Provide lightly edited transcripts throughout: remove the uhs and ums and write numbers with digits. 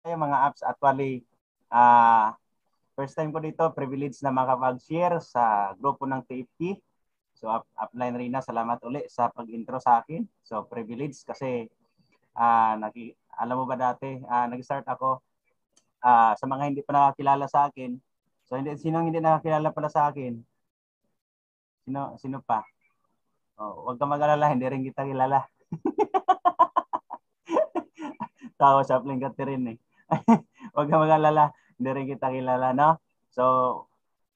yung mga apps. Actually, first time ko dito, privilege na makapag-share sa grupo ng TFP. So, Upline Rina, salamat uli sa pag-intro sa akin. So, privilege kasi alam mo ba dati, nag-start ako sa mga hindi pa nakakilala sa akin. So, sino hindi nakakilala pala sa akin? Sino pa? Oh, huwag ka mag-alala, hindi rin kita kilala. Tawa sa Upline Catherine eh. Huwag ka mag-alala, hindi rin kita kilala, no? So,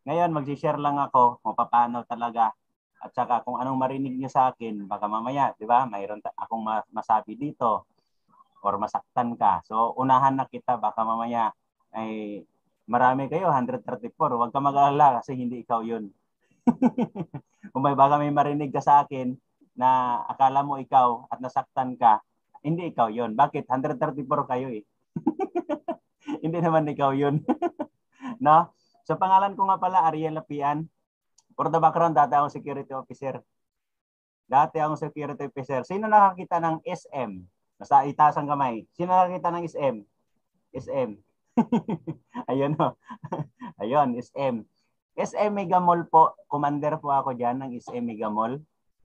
ngayon, mag-share lang ako kung paano talaga at saka kung anong marinig niyo sa akin, baka mamaya, di ba, mayroon akong masabi dito or masaktan ka. So, unahan na kita, baka mamaya ay marami kayo, 134. Huwag ka mag-alala kasi hindi ikaw yun. Kung baka may marinig ka sa akin na akala mo ikaw at nasaktan ka, hindi ikaw yun. Bakit? 134 kayo eh. Hindi naman ikaw yun. No? So, pangalan ko nga pala, Ariel Lapian. For the background, dati akong security officer. Sino nakakita ng SM? Nasa itaas ang kamay. Sino nakakita ng SM? SM. Ayun o. Ayun, SM. SM Mega Mall po. Commander po ako dyan ng SM Mega Mall.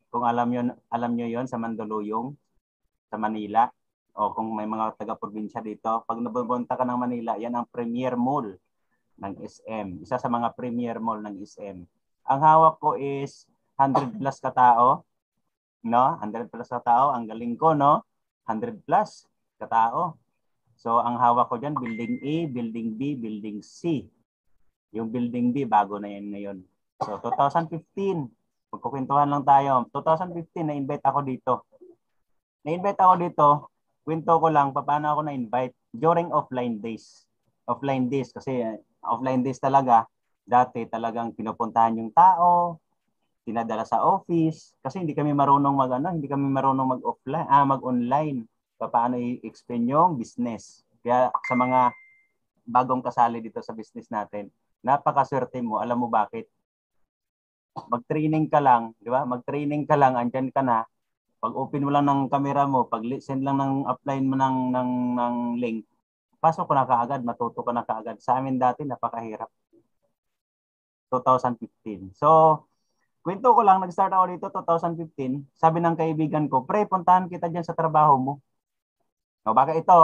Kung alam nyo yon sa Mandaluyong, sa Manila. O kung may mga taga-probinsya dito. Pag nabubunta ka ng Manila, yan ang premier mall ng SM. Isa sa mga premier mall ng SM. Ang hawak ko is 100 plus katao. No? 100 plus katao. Ang galing ko, no? 100 plus katao. So, ang hawak ko dyan, Building A, Building B, Building C. Yung Building B, bago na yan ngayon. So, 2015, magkukwentuhan lang tayo. 2015, na-invite ako dito. Kwento ko lang, paano ako na-invite? During offline days. Offline days, kasi offline days talaga, dati talagang pinupuntahan yung tao, tinadala sa office, kasi hindi kami marunong mag-online. Paano i-explain yung business. Kaya sa mga bagong kasali dito sa business natin, napakaswerte mo. Alam mo bakit? Mag-training ka lang, di ba? Mag-training ka lang, andyan ka na. Pag open mo lang ng camera mo, pag send lang ng upline mo ng link, pasok ko na kaagad, matuto ka na kaagad. Sa amin dati, napakahirap. 2015. So, kwento ko lang, nag-start ako dito 2015. Sabi ng kaibigan ko, pre, puntahan kita dyan sa trabaho mo. O, baka ito,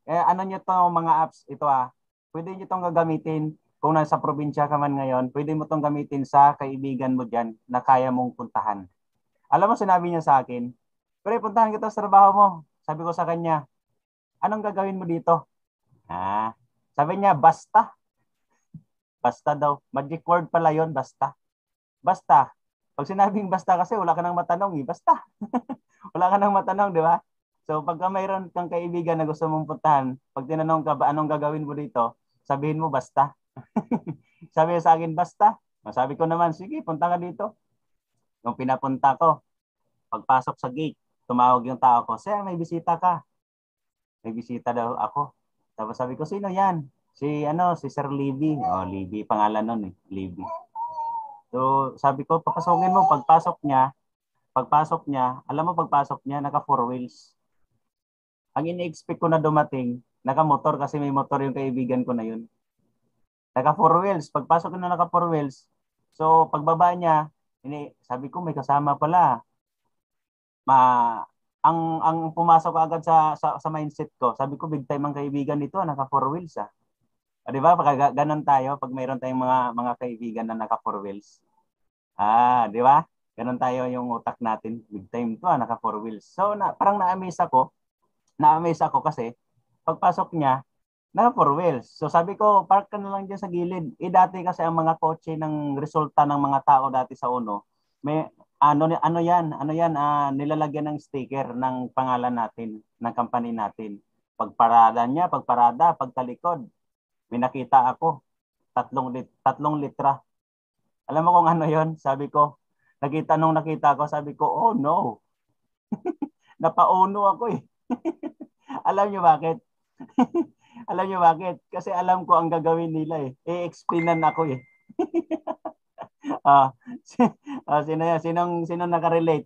ano nyo to mga apps, ito pwede nyo itong gagamitin kung nasa probinsya ka man ngayon, pwede mo itong gamitin sa kaibigan mo dyan na kaya mong puntahan. Alam mo, sinabi niya sa akin, pre, puntahan kita sa trabaho mo. Sabi ko sa kanya, anong gagawin mo dito? Sabi niya, basta. Basta daw. Magic word pala yon, basta. Basta. Pag sinabing basta kasi, wala ka nang matanong eh. Basta. Wala ka nang matanong, di ba? So, pagka mayroon kang kaibigan na gusto mong puntahan, pag tinanong ka ba anong gagawin mo dito, sabihin mo basta. Sabi sa akin, basta. Sabi ko naman, sige, punta ka dito. Nung pinapunta ko, pagpasok sa gate, tumawag yung tao ko, sir, may bisita ka. May bisita daw ako. Tapos sabi ko, sino yan? Si Sir Libby. Oh, Libby, pangalan nun eh. Libby. So, sabi ko, papasokin mo. Pagpasok niya, alam mo pagpasok niya, naka 4 wheels. Ang ini-expect ko na dumating, naka-motor kasi may motor yung kaibigan ko na yun. Naka 4 wheels. Pagpasok ko na naka 4 wheels, so pagbaba niya, sabi ko may kasama pala. Ang pumasok agad sa mindset ko, sabi ko big time ang kaibigan nito, naka 4 wheels . O, di ba? Pag ganun tayo, pag mayroon tayong mga kaibigan na naka 4 wheels. Di ba? Ganun tayo yung utak natin. Big time to, naka 4 wheels. So, parang na-amaze ako kasi pagpasok niya, naka 4 wheels. So sabi ko, park ka na lang dyan sa gilid. Dati kasi ang mga kotse ng resulta ng mga tao dati sa UNO, may ano yan, nilalagyan ng sticker ng pangalan natin, ng company natin. Pagparada, pagtalikod, may nakita ako, 3 litra. Alam mo kung ano yon? Sabi ko, nakita ko, sabi ko, oh no. Napauno ako eh. Alam niyo bakit? Alam niyo bakit? Kasi alam ko ang gagawin nila eh. I-explainan ako eh. Sino yan? Sinong nakarelate?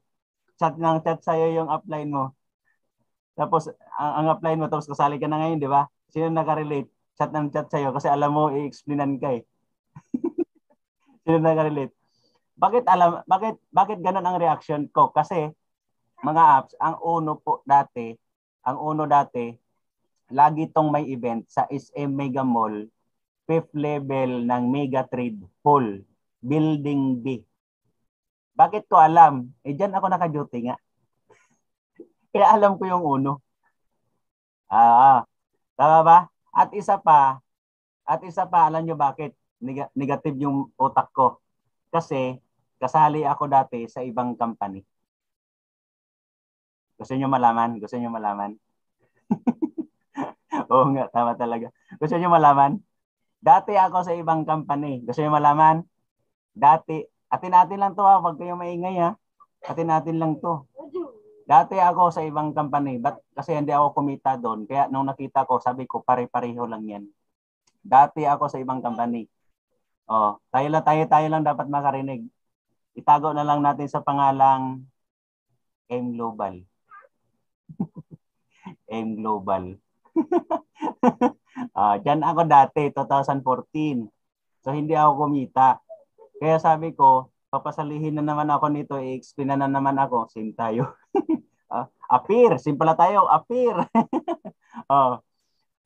Chat sa'yo yung upline mo. Tapos, ang upline mo, tapos kasali ka na ngayon, di ba? Sino nakarelate? Chat ng chat sa'yo kasi alam mo i-explainan ka eh. Sino nakarelate? Bakit ganun ang reaction ko? Kasi mga apps, ang Uno dati, lagi tong may event sa SM Mega Mall, 5th level ng Mega Trade Hall, Building B. Bakit ko alam? Eh, dyan ako naka-duty nga. Kaya alam ko yung Uno. Tama ba? At isa pa, alam nyo bakit? Negative yung utak ko. Kasi, kasali ako dati sa ibang company. Gusto nyo malaman? Gusto nyo malaman? Oo nga, tama talaga. Gusto nyo malaman? Dati ako sa ibang company. Gusto nyo malaman? Dati, atin-atin lang to ha, wag kayong maingay ha. Atin-atin lang to. Dati ako sa ibang company, kasi hindi ako kumita doon. Kaya nung nakita ko, sabi ko pare-pareho lang yan. Dati ako sa ibang company. Oh, tayo lang dapat makarinig. Itago na lang natin sa pangalang M Global. M Global. Diyan ako dati, 2014. So hindi ako kumita. Kaya sabi ko, papasalihin na naman ako nito, i-explain na naman ako. Same tayo. Appear, simple tayo, appear. oh,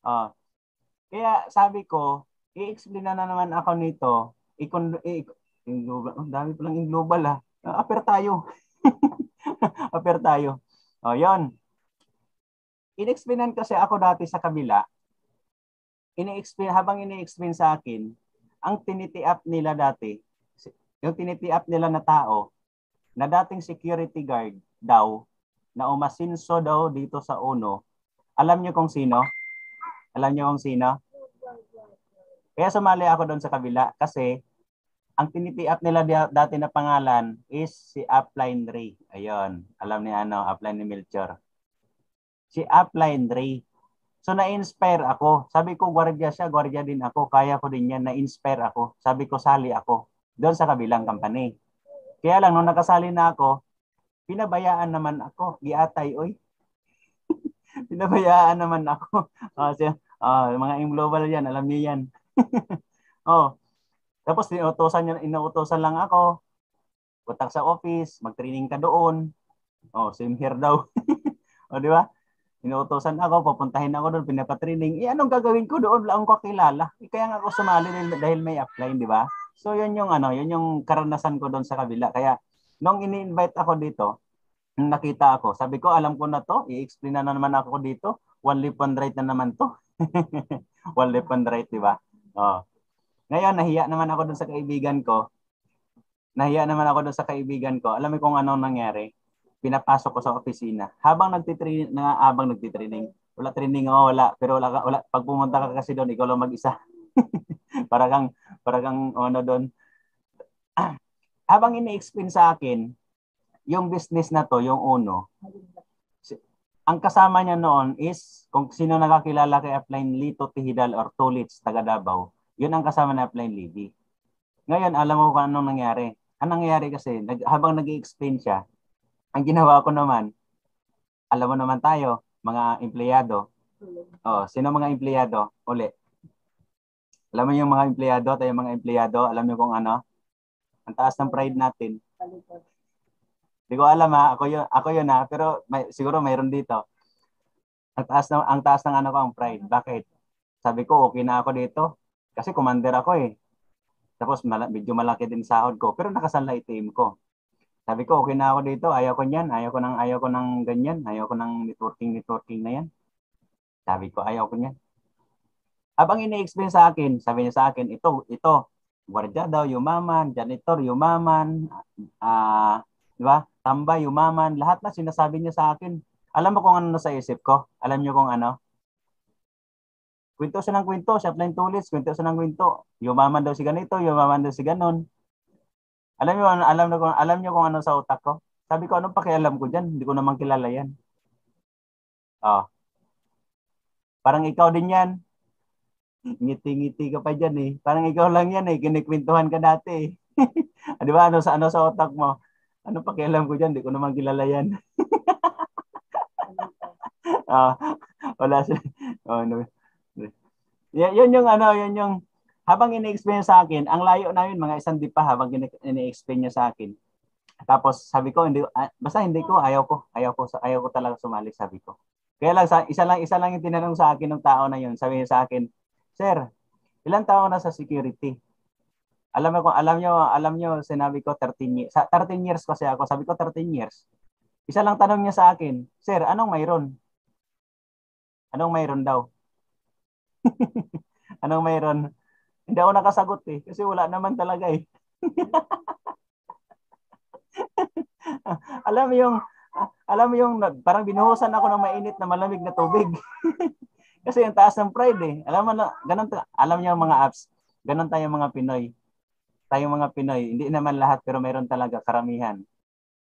oh. Kaya sabi ko, i-explain na naman ako nito. Dami palang in global ha. Appear tayo. Appear tayo. Yon. In-explainan kasi ako dati sa kabila. Habang ini-explain sa akin, ang tinitiap nila dati, yung tinitiap nila na tao, na dating security guard daw, na umasinso daw dito sa Uno. Alam niyo kung sino? Alam niyo kung sino? Kaya sumali ako doon sa kabila kasi ang tinitiap nila dati na pangalan is si Upline Ray. Ayun, alam ni Upline ni Melchor. Si Upline Ray. So na-inspire ako. Sabi ko, gwardiya din ako. Kaya ko din yan. Na-inspire ako. Sabi ko, sali ako doon sa kabilang company. Kaya lang, nung nakasali na ako, pinabayaan naman ako. Giatay, oy. Pinabayaan naman ako. Mga global yan, alam niyo yan. Tapos inuutosan lang ako. Butak sa office, mag-training ka doon. Same here daw. Di ba? Inuutosan ako, papuntahin ako doon, pinapatraining. Anong gagawin ko doon? Wala akong kakilala. Kaya nga ako sumali dahil may apply, di ba? So yun yung karanasan ko doon sa kabila. Kaya nung ini-invite ako dito, nung nakita ako, sabi ko, alam ko na to, i-explain na naman ako dito. One lip, one right na naman to. One lip, one right, di ba? Ngayon, nahiya naman ako doon sa kaibigan ko. Alam mo kung anong nangyari? Pinapasok ko sa opisina. Habang nagtitraining. Wala training ako, wala. Pero wala. Pag pumunta ka kasi doon, ikaw lang mag-isa. para kang doon. Habang ini-explain sa akin, yung business na to, yung Uno, ang kasama niya noon is, kung sino nakakilala kay Upline Lito Tihidal or Tulits, taga Davao, yun ang kasama na Upline Libby. Ngayon, alam mo kung anong nangyari. Ang nangyari kasi, habang nag-i-explain siya, ang ginawa ko naman, alam mo naman tayo, mga empleyado. Sino mga empleyado? Uli. Alam mo yung mga empleyado, alam niyo kung ano? Ang taas ng pride natin. Hindi ko alam ha, ako yun ha, pero siguro mayroon dito. Ang taas ng ang pride. Bakit? Sabi ko, okay na ako dito. Kasi commander ako eh. Tapos medyo malaki din sahod ko, pero nakasanlay team ko. Sabi ko, okay na ako dito. Ayaw ko niyan. Ayaw ko ng ganyan. Ayaw ko ng networking na yan. Sabi ko, ayaw ko niyan. Habang ini-explain sa akin, sabi niya sa akin, ito, gwardiya daw, yumaman, janitor, yumaman, di ba? Tambay, yumaman, lahat na sinasabi niya sa akin. Alam mo kung ano sa isip ko? Alam niyo kung ano? Kwento siya ng kwento, siya Upline Tulits, kwento siya ng kwento. Yumaman daw si ganito, yumaman daw si ganon. Alam niyo kung ano sa utak ko? Sabi ko, anong pakialam ko dyan? Hindi ko naman kilala yan. Parang ikaw din yan. Ngiti-ngiti ka pa dyan eh. Parang ikaw lang yan eh. Kinikwentuhan ka dati eh. Di ba? Ano sa utak mo? Anong pakialam ko dyan? Hindi ko naman kilala yan. Wala siya. Yun yung ano, yun yung habang ini-explain niya sa akin, ang layo namin mga isang di pa habang ini-explain niya sa akin. Tapos sabi ko hindi basta hindi ko ayaw ko talaga sumali sabi ko. Kaya lang isa lang yung tinanong sa akin ng tao na yun. Sabi niya sa akin, "Sir, ilang taon na sa security?" Alam niyo sinabi ko 13 years. Sa 13 years kasi ako, sabi ko 13 years. Isa lang tanong niya sa akin, "Sir, anong mayroon?" Anong mayroon daw? Anong mayroon? Hindi ako nakasagot eh kasi wala naman talaga eh. alam mo yung alam mo yung parang binuhusan ako ng mainit na malamig na tubig. Kasi yung taas ng pride eh. Alam mo na, ganun alam niyo mga apps, ganun tayo mga Pinoy. Tayong mga Pinoy, hindi naman lahat pero meron talaga karamihan.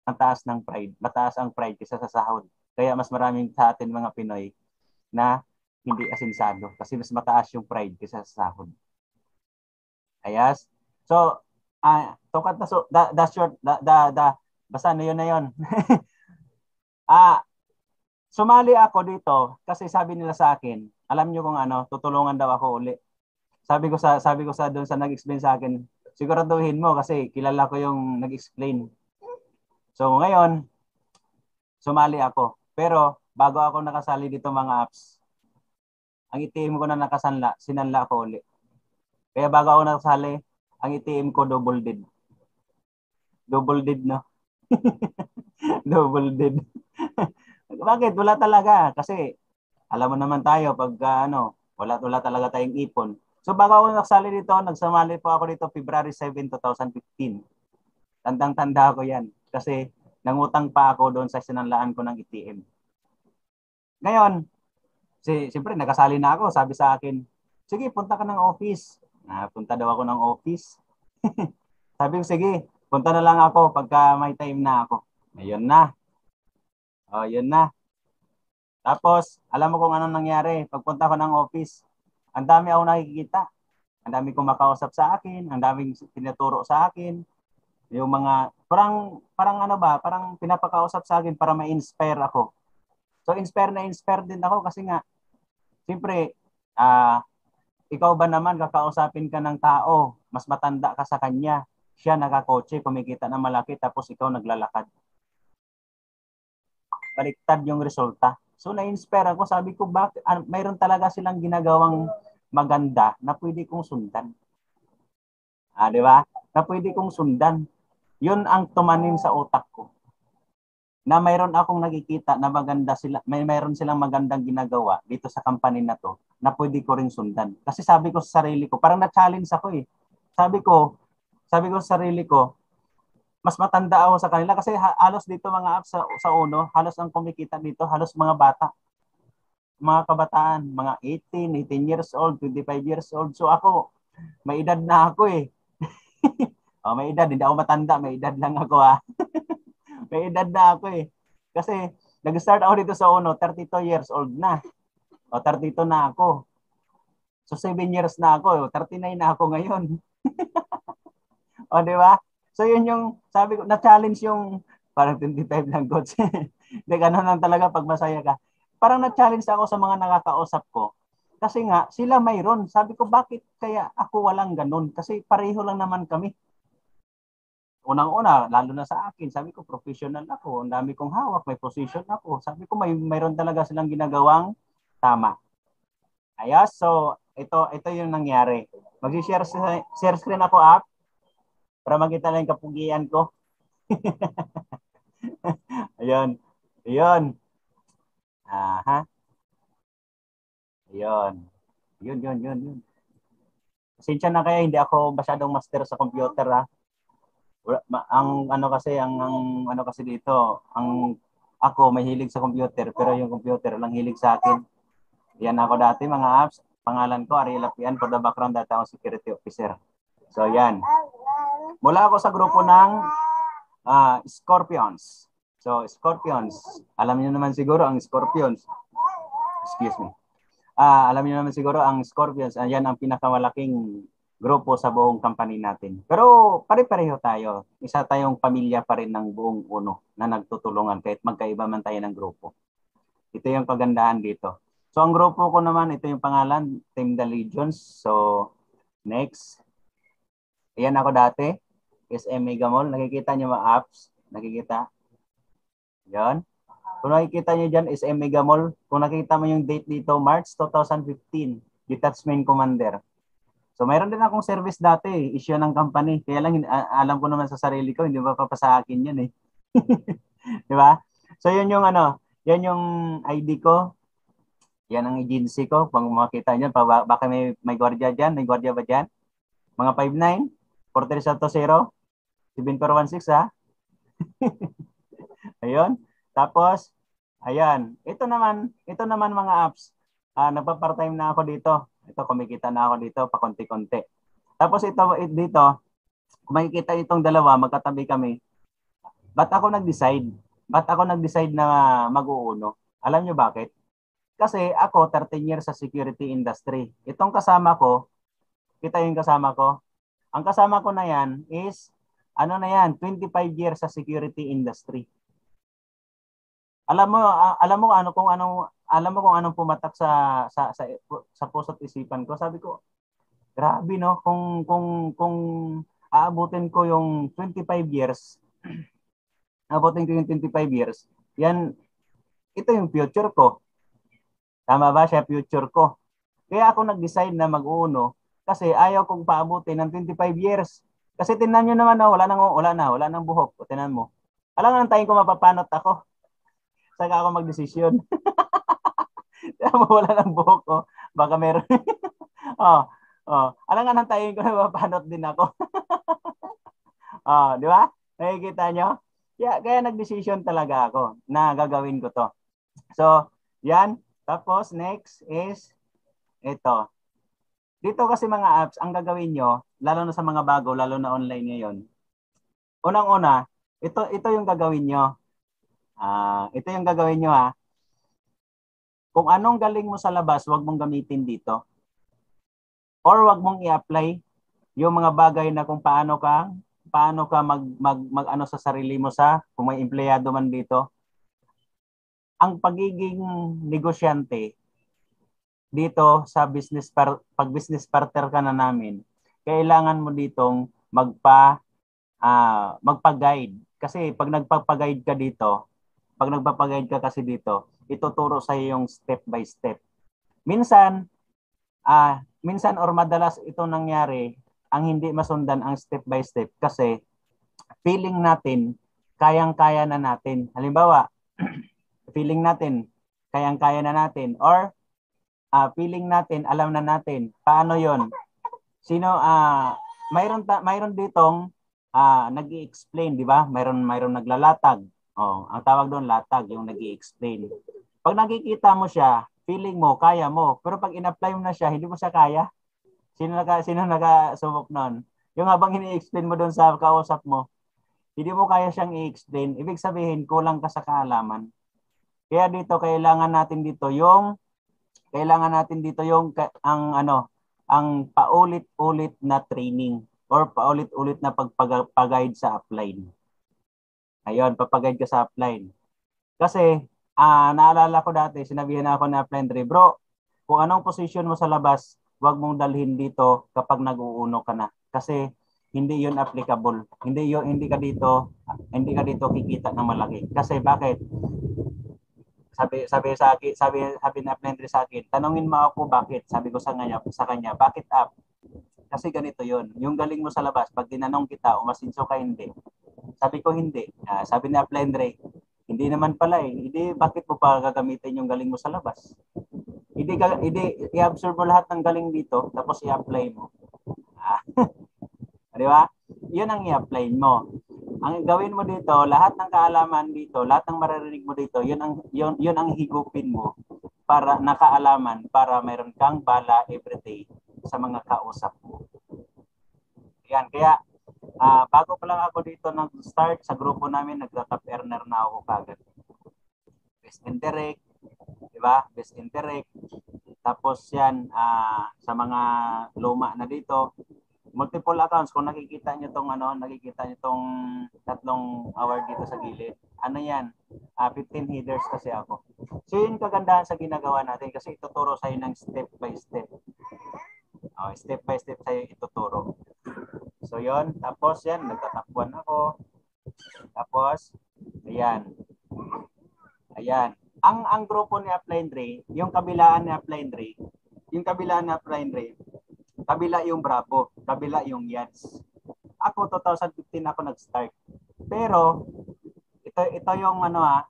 Ang taas ng pride. Mataas ang pride kaysa sa sahod. Kaya mas maraming sa atin mga Pinoy na hindi asinsado kasi mas mataas yung pride kaysa sa sahod. Ayas. So, tukat na so, the short, basta na yun na yun. ah, Sumali ako dito kasi sabi nila sa akin, alam niyo kung ano, tutulungan daw ako uli. Sabi ko sa doon sa nag-explain sa akin, siguraduhin mo kasi kilala ko yung nag-explain. So ngayon, sumali ako. Pero bago ako nakasali dito mga apps, ang ATM ko na nakasanla, sinanla ko uli. Kaya bago ako nakasali, ang ATM ko double dead. Double dead no. Double dead. Bakit? Wala talaga. Kasi alam mo naman tayo pag wala talaga tayong ipon. So bago ako nagsali dito, nagsamali po ako dito February 7, 2015. Tandang-tanda ko yan. Kasi nangutang pa ako doon sa sinanlaan ko ng ATM. Ngayon, siyempre nakasali na ako. Sabi sa akin, sige, punta ka ng office. Punta daw ako ng office. Sabi ko, sige, punta na lang ako pagka may time na ako. Ayun na. O, yun na. Tapos, alam mo kung anong nangyari. Pagpunta ko ng office, ang dami ako nakikita. Ang dami kong makausap sa akin, ang daming tinuturo sa akin. Yung mga, parang ano ba, parang pinapakausap sa akin para ma-inspire ako. So, inspire din ako kasi nga, siyempre, ikaw ba naman kakausapin ka ng tao, mas matanda ka sa kanya, siya nakakotse, kumikita na malaki, tapos ikaw naglalakad. Baliktad yung resulta. So na-inspire ako, sabi ko bakit mayroon talaga silang ginagawang maganda na pwede kong sundan. Di ba? Na pwede kong sundan. 'Yun ang tumanim sa utak ko. Na mayroon akong nakikita na maganda sila, mayroon silang magandang ginagawa dito sa company na to na pwede ko ring sundan. Kasi sabi ko sa sarili ko, parang na-challenge ako eh. Sabi ko, sabi ko sa sarili ko, mas matanda ako sa kanila kasi halos dito mga apps sa uno, halos ang kumikita dito, halos mga bata, mga kabataan, mga 18 years old, 25 years old. So ako, may edad na ako eh. May edad, hindi ako matanda, may edad lang ako may edad na ako eh. Kasi nag-start ako dito sa uno, 32 years old na. 32 na ako. So 7 years na ako, 39 na ako ngayon. Di ba? So yun yung sabi ko, na-challenge yung parang 25 lang coach. Hindi ganun lang talaga pag masaya ka. Parang na-challenge ako sa mga nakakausap ko. Kasi nga, sila mayroon. Sabi ko, bakit kaya ako walang ganun? Kasi pareho lang naman kami. Unang-una, lalo na sa akin, sabi ko, professional ako. Ang dami kong hawak, may position ako. Sabi ko, mayroon talaga silang ginagawang tama. Ayos, so ito yung nangyari. Mag-share screen ako up para makita lang yung kapugian ko. Ayun. Ayun. Aha. Ayun. Yun. Pasensya na kaya hindi ako masyadong master sa computer ha. Ang ano kasi ang ano kasi dito, ang ako mahilig sa computer pero yung computer lang hilig sa akin. Yan ako dati mga apps. Pangalan ko Ariel Apian, for the background data ako security officer. So yan. Mula ako sa grupo ng Scorpions. So Scorpions, alam niyo naman siguro ang Scorpions. Excuse me. Alam niyo naman siguro ang Scorpions, yan ang pinakamalaking grupo sa buong company natin. Pero pare-pareho tayo. Isa tayong pamilya pa rin ng buong uno na nagtutulungan kahit magkaiba man tayo ng grupo. Ito yung kagandahan dito. So ang grupo ko naman, ito yung pangalan, Team The Legions. So next. Ayan ako dati. SM Mega Mall. Nakikita niyo mga apps? Nakikita? Yan. Kung nakikita niyo dyan, SM Mega Mall. Kung nakita mo yung date dito, March 2015. Detachment Commander. So mayroon din akong service dati, issue ng company. Kaya lang alam ko naman sa sarili ko, hindi ba pa sa akin 'yan eh. Di ba? So yun yung yan yung ID ko. Yan ang agency ko. Pag makita niyo, baka may gwardiya diyan, may gwardiya ba diyan? Mga 59 4370 7416 ha. Ayun. Tapos ayan, ito naman mga apps. Nagpa-part-time na ako dito. Ito kumikita na ako dito pa konti-konti. Tapos ito dito, kung makikita itong dalawa, magkatabi kami. Ba't ako nag-decide? Ba't ako nag-decide na mag-uuno? Alam nyo bakit? Kasi ako 13 years sa security industry. Itong kasama ko, kita yung kasama ko. Ang kasama ko na yan is 25 years sa security industry. Alam mo kung anong pumatak sa puso't isipan ko. Sabi ko, grabe no, kung aabutin ko yung 25 years, aabutin ko yung 25 years, yan, ito yung future ko. Tama ba siya, future ko? Kaya ako nag-decide na mag-uuno kasi ayaw kong paabutin ng 25 years. Kasi tingnan nyo naman, wala nang buhok. O, tingnan mo. Alam nga, antayin ko mapapanot ako. Saka ako mag-desisyon. Wala nang buhok ko. Baka meron. Alam nga, antayin ko na mapapanot din ako. Di ba? Nakikita nyo? Kaya nag-decision talaga ako na gagawin ko to. So, yan. Tapos, next is ito. Dito kasi mga apps, ang gagawin nyo, lalo na sa mga bago, lalo na online ngayon. Unang-una, ito yung gagawin nyo. Ito yung gagawin nyo ha. Kung anong galing mo sa labas, huwag mong gamitin dito. Or huwag mong i-apply yung mga bagay na kung paano ka mag sa sarili mo kung may empleyado man dito. Ang pagiging negosyante dito sa pag business partner ka na namin, kailangan mo ditong magpa-guide. Kasi pag nagpapa-guide ka dito, kasi dito, ituturo sa iyo yung step by step. Minsan or madalas ito nangyari, ang hindi masundan ang step by step kasi feeling natin kayang-kaya na natin. Halimbawa, feeling natin kayang-kaya na natin or feeling natin alam na natin. Paano 'yon? Mayroon ditong nag-i-explain, di ba? Mayroon naglalatag. Ang tawag doon latag, yung nag-i-explain. Pag nakikita mo siya, feeling mo kaya mo, pero pag in-apply mo na siya, hindi mo siya kaya. Sino nakasubok noon? Yung habang ini-explain mo doon sa kausap mo, hindi mo kaya siyang i-explain. Ibig sabihin, kulang ka sa kaalaman. Kaya dito kailangan natin dito yung ang paulit-ulit na training or paulit-ulit na pagpag-guide sa upline. Ayun, papaguide ka sa upline. Kasi naalala ko dati, sinabihan ako na upline, bro, kung anong position mo sa labas, huwag mong dalhin dito kapag nag-uuno ka na. Kasi hindi 'yun applicable. Hindi ka dito kikita ng malaki. Kasi bakit? Sabi na upline sa akin, tanungin mo ako bakit. Sabi ko sa kanya, bakit up? Kasi ganito 'yun. Yung galing mo sa labas, pag tinanong kita, umasinso ka hindi. Sabi ko hindi. Sabi ni upline, hindi naman pala eh. Hindi, bakit mo pa gagamitin yung galing mo sa labas? Hindi i-absorb mo lahat ng galing dito, tapos i-apply mo. Di ba? Yun ang i-apply mo. Ang gawin mo dito, lahat ng kaalaman dito, lahat ng maririnig mo dito, yun ang higupin mo para nakaalaman, para mayroon kang bala everyday sa mga kausap mo. Yan, kaya bago pa lang ako dito nag-start sa grupo namin, nagta-top earner na ako kagad. Best indirect, di ba? Best indirect. Tapos yan, sa mga luma na dito, multiple accounts. Kung nakikita niyo tong tatlong award dito sa gilid. ano yan, 15 headers kasi ako. So yun kagandahan sa ginagawa natin kasi ituturo sa'yo ng step by step. Step by step sa'yo ituturo. So yun, tapos yan, nagtatakbuhan ako. Tapos, ayan. Ayan. Ang grupo ni Upline Ray, yung kabilaan ni Upline Ray, kabila yung Bravo, kabila yung Yads. Ako 2015 ako nag-start. Pero ito yung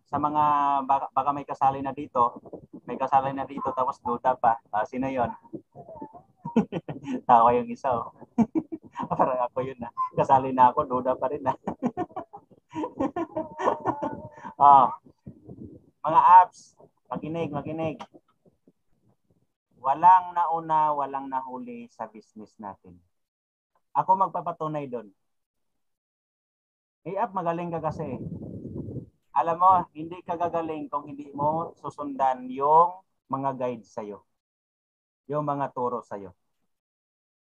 sa mga baka may kasali na dito. May kasali na dito tapos duda pa. Sino 'yon? Tawa yung isa. Oh. Parang ako yun na. Kasali na ako, duda pa rin na. Mga apps, makinig. Walang nauna, walang nahuli sa business natin. Ako magpapatunay doon. App, magaling ka kasi. Alam mo, hindi ka gagaling kung hindi mo susundan yung mga guide sa'yo. Yung mga turo sa'yo.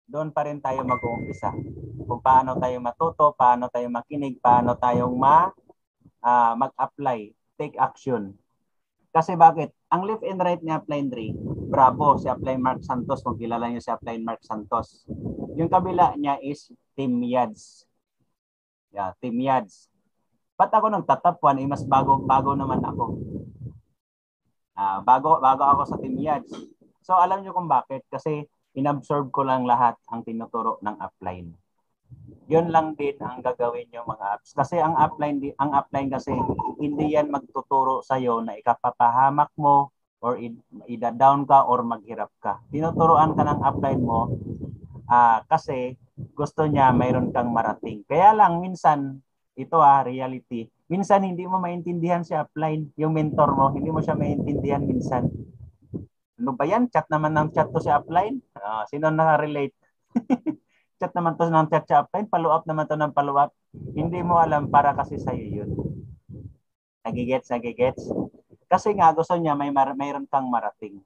Doon pa rin tayo mag-uumpisa. Kung paano tayo matuto, paano tayo makinig, paano tayong mag-apply, take action. Kasi bakit? Ang left and right ni Upline Ray, Bravo, si Upline Mark Santos, kung kilala niyo si Upline Mark Santos. Yung kabila niya is Team Yads. Yeah, Team Yads. Ba't ako nagtatap 1? Mas bago naman ako. Bago ako sa Team Yads. So alam niyo kung bakit? Kasi inabsorb ko lang lahat ang tinuturo ng upline. Yun lang din ang gagawin yung mga apps. Kasi ang upline kasi hindi yan magtuturo sa iyo na ikapapahamak mo or ida-down ka or maghirap ka. Tinuturuan ka ng upline mo kasi gusto niya mayroon kang marating. Kaya lang minsan ito reality. Minsan hindi mo maintindihan si upline, yung mentor mo, hindi mo siya maintindihan minsan. Ano ba yan? Chat naman ng chat to si upline. Sino na-relate? Chat naman to ng chat sa upline, follow up naman to ng follow up. Hindi mo alam para kasi sa iyo yun. Nagigets? Kasi nga gusto niya mayroon kang marating.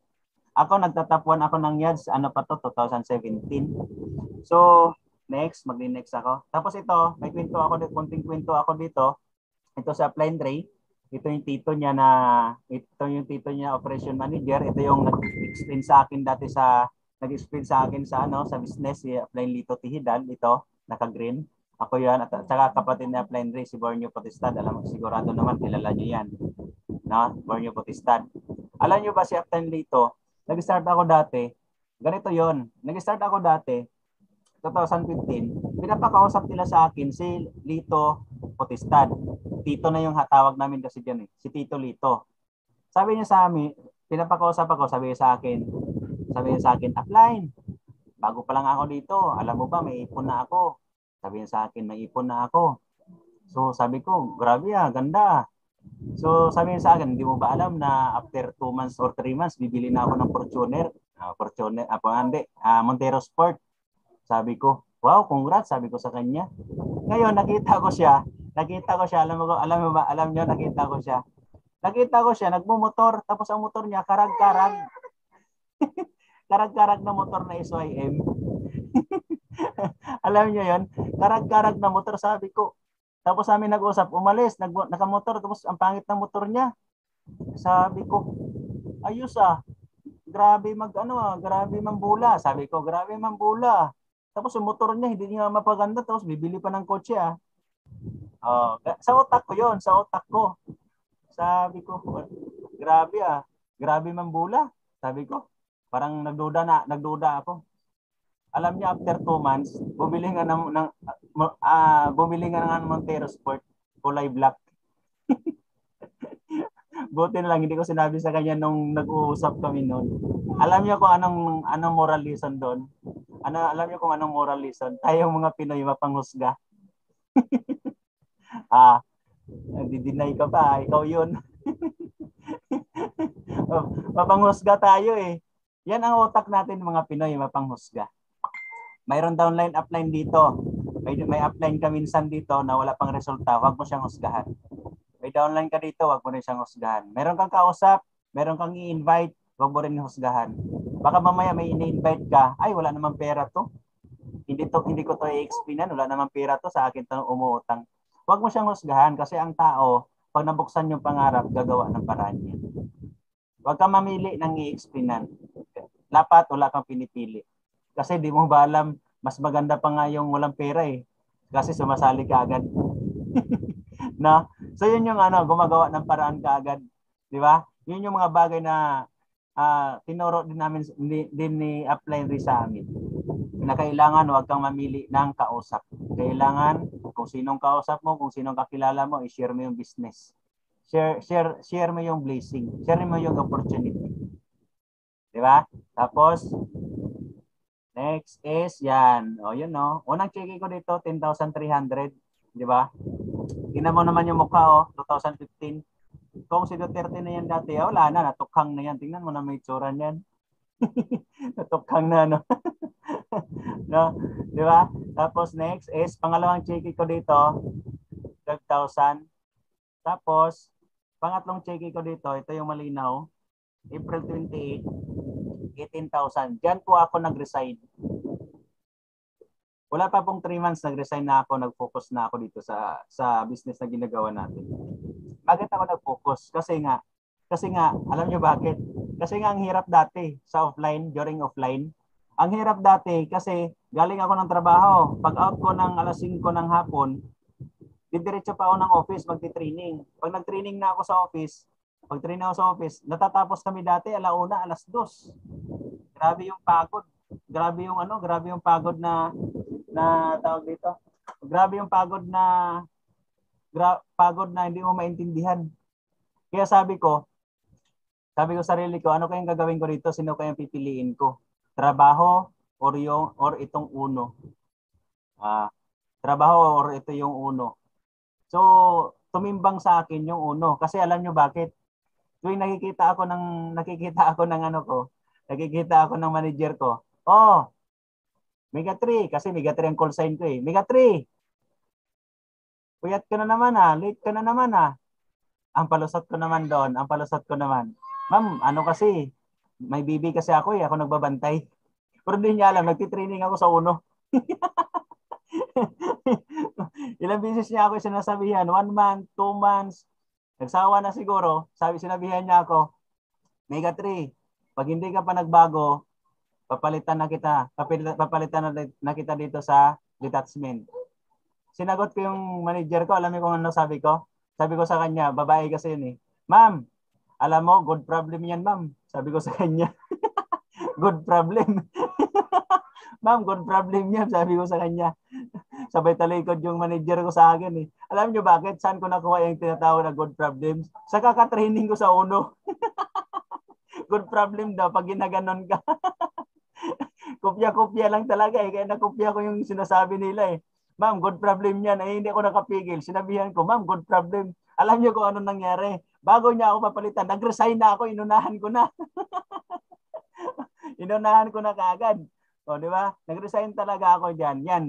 Ako nagtatapuan ako ng Yads, ano pa to, 2017. So, magni-next ako. Tapos ito, may konting kwento ako dito. Ito sa Upline Ray. Ito yung tito niya operation manager. Ito yung nag-explain sa akin dati nag-explain sa akin sa business, si Upline Lito Tihidal, ito, naka-green. Ako yan, at saka kapatid ni Upline Ray, si Borneo Potestad. Alam mo, sigurado naman, kilala niyo yan. No? Borneo Potestad. Alam niyo ba si Upline Lito, nag-start ako dati, ganito yon. Nag-start ako dati, 2015, pinapakausap nila sa akin si Lito Potestad. Tito na yung tawag namin kasi dyan si Tito Lito. Sabi niya sa amin, pinapakausap ako, sabi niya sa akin, Upline, bago pa lang ako dito, alam mo ba, may ipon na ako. Sabi niya sa akin, may ipon na ako. So sabi ko, grabe ganda. So sabi niya sa akin, hindi mo ba alam na after 2 months or 3 months, bibili na ako ng Montero Sport. Sabi ko, wow, congrats, sabi ko sa kanya. Ngayon, nakita ko siya, alam niyo, nakita ko siya, nagmumotor, tapos ang motor niya, karag-karag. Karag-karag na motor na SYM. Alam niyo yon, karag-karag na motor, sabi ko. Tapos amin nag-usap, umalis, nakamotor, tapos ang pangit ng motor niya. Sabi ko, ayos grabe grabe mambula. Sabi ko, grabe mambula. Tapos yung motor niya, hindi niya mapaganda, tapos bibili pa ng kotse sa utak ko yon, sa utak ko. Sabi ko, grabe grabe mambula. Sabi ko, parang nagduda ako. Alam niya, after 2 months, bumili nga ng Montero Sport, kulay black. Buti na lang, hindi ko sinabi sa kanya nung nag-uusap kami noon. Alam niyo kung anong moral lesson doon? Alam niyo kung anong moral lesson? Tayong mga Pinoy mapanghusga. Didinay ka pa, ikaw yun. Mapanghusga tayo Yan ang utak natin mga Pinoy, mapanghusga. Mayroon downline upline dito. May upline ka minsan dito na wala pang resulta, huwag mo siyang husgahan. May downline ka dito, huwag mo rin siyang husgahan. Meron kang kausap, meron kang i-invite, huwag mo rin husgahan. Baka mamaya may ini-invite ka, ay wala namang pera to. Hindi ko to i-explainan, wala namang pera to, sa akin to umuutang. Huwag mo siyang husgahan kasi ang tao, pag nabuksan yung pangarap, gagawa ng paraan yan. Huwag kang mamili ng i-explainan. Dapat wala kang pinipili. Kasi di mo ba alam, mas maganda pa nga yung walang pera eh. Kasi sumasali ka agad. No? So yun yung gumagawa ng paraan ka agad. Di ba? Yun yung mga bagay na tinuro din namin din ni apply rin sa amin. Na kailangan huwag kang mamili ng kausap. Kailangan kung sinong kausap mo, kung sinong kakilala mo, i-share mo yung business. Share mo yung blessing. Share mo yung opportunity. Di ba? Tapos, next is yan. O, yun no. Unang check ko dito, 10,300. Di ba? Tingnan mo naman yung mukha, 2015. Kung si Duterte na yan dati, wala na, natukhang na yan. Tingnan mo na may itsura niyan. Natukhang na, no? No? Di ba? Tapos next is, pangalawang check ko dito, 12,000. Tapos, pangatlong check ko dito, ito yung malinaw, April 28, 18,000. Diyan po ako nag-resign. Wala pa pong 3 months, nag-resign na ako, nag-focus na ako dito sa business na ginagawa natin. Bakit ako nag-focus? Kasi nga, alam nyo bakit? Kasi nga ang hirap dati sa offline, during offline. Ang hirap dati kasi galing ako ng trabaho. Pag out ko ng alas 5 ng hapon, didiretso pa ako ng office, magti-training. Pag nag-training na ako sa office, natatapos kami dati alauna, alas 2. Grabe yung pagod. Grabe yung pagod na tawag dito. Grabe yung pagod na hindi mo maintindihan. Kaya sabi ko sarili ko, ano kayang gagawin ko dito? Sino kayang pipiliin ko? Trabaho or itong uno? Trabaho or ito yung uno? So, tumimbang sa akin yung uno. Kasi alam nyo bakit? Tuwing nakikita ako ng manager ko. Oh, Mega 3. Kasi Mega 3 ang call sign ko eh. Mega 3. Puyat ka na naman late ka na naman Ang palusot ko naman, ma'am, kasi, may bibi kasi ako ako nagbabantay. Pero hindi niya alam, nagtitraining ako sa uno. Ilang beses niya ako sinasabihan, 1 month, 2 months, nagsawa na siguro, sinabihan niya ako, Mega 3, pag hindi ka pa nagbago, papalitan na kita dito sa detachment. Sinagot ko yung manager ko, alam mo kung ano sabi ko? Sabi ko sa kanya, babae kasi yun eh. Ma'am, alam mo, good problem yan, ma'am. Sabi ko sa kanya, good problem. Ma'am, good problem yan, sabi ko sa kanya. Sabay talikod yung manager ko sa akin eh. Alam niyo bakit? Saan ko nakuha yung tinatawag na good problems? Sa kakatraining ko sa uno. Good problem daw pag ginaganon ka. Kopya-kopya lang talaga eh. Kaya nakopya ko yung sinasabi nila eh. Ma'am, good problem yan. Hindi ako nakapigil. Sinabihan ko, ma'am, good problem. Alam niyo kung ano nangyari? Bago niya ako papalitan, nag-resign na ako, inunahan ko na. Inunahan ko na kaagad. O, di ba? Nag-resign talaga ako diyan. Yan,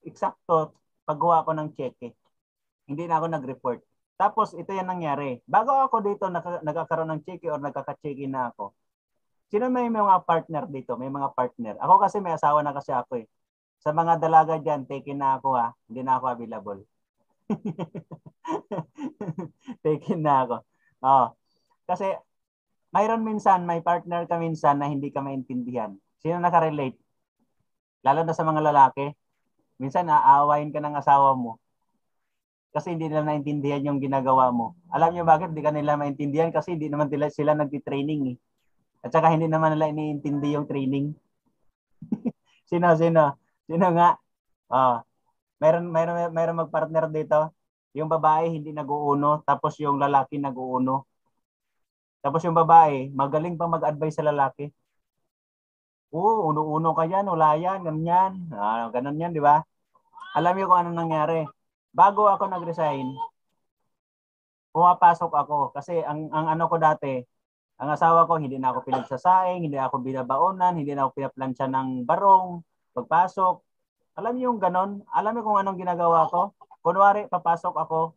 eksakto pagkuha ko ng cheque. Hindi na ako nag-report. Tapos, ito yan nangyari. Bago ako dito nagkakaroon ng cheque or nagkaka-cheque na ako, sino may mga partner dito? May mga partner. Ako kasi may asawa na kasi ako eh. Sa mga dalaga dyan, taken na ako Hindi na ako available. Taken na ako. Kasi may partner ka minsan na hindi ka maintindihan. Sino nakarelate? Lalo na sa mga lalaki. Minsan aawayin ka ng asawa mo. Kasi hindi nila naintindihan yung ginagawa mo. Alam niyo bakit? Hindi ka nila maintindihan kasi hindi naman sila nagti-training eh. At saka hindi naman nila iniintindi yung training. Sino nga? Meron magpartner dito. Yung babae hindi nag-uuno, tapos yung lalaki nag-uuno. Tapos yung babae, magaling pang mag-advise sa lalaki. Uno-uno ka yan, wala yan, ganyan. Ganun yan, di ba? Alam niyo kung ano nangyari. Bago ako nag-resign, pumapasok ako. Kasi ang ano ko dati, ang asawa ko, hindi na ako pinagsasaing, hindi ako binabaonan, hindi na ako pinaplansya ng barong, pagpasok. Alam niyo yung ganon? Alam niyo kung anong ginagawa ko? Kunwari, papasok ako.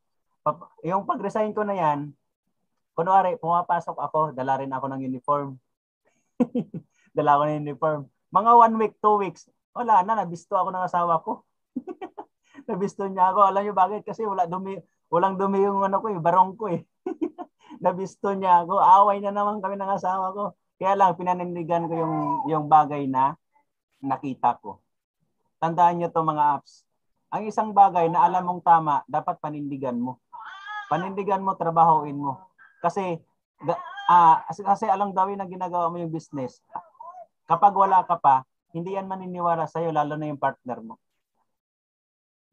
Yung pag-resign ko na yan, kunwari, pumapasok ako, dala rin ako ng uniform. Dala ko ng uniform. Mga 1 week, 2 weeks, wala na, nabisto ako ng asawa ko. Nabisto niya ako. Alam niyo bakit? Kasi Walang dumi yung ano ko barong ko Nabisto niya ako. Away na naman kami ng asawa ko. Kaya lang pinanindigan ko yung bagay na nakita ko. Tandaan niyo to mga apps. Ang isang bagay na alam mong tama, dapat panindigan mo. Panindigan mo, trabahuin mo. Kasi kasi alam daw na ginagawa mo yung business. Kapag wala ka pa, hindi yan maniniwala sa'yo, lalo na yung partner mo.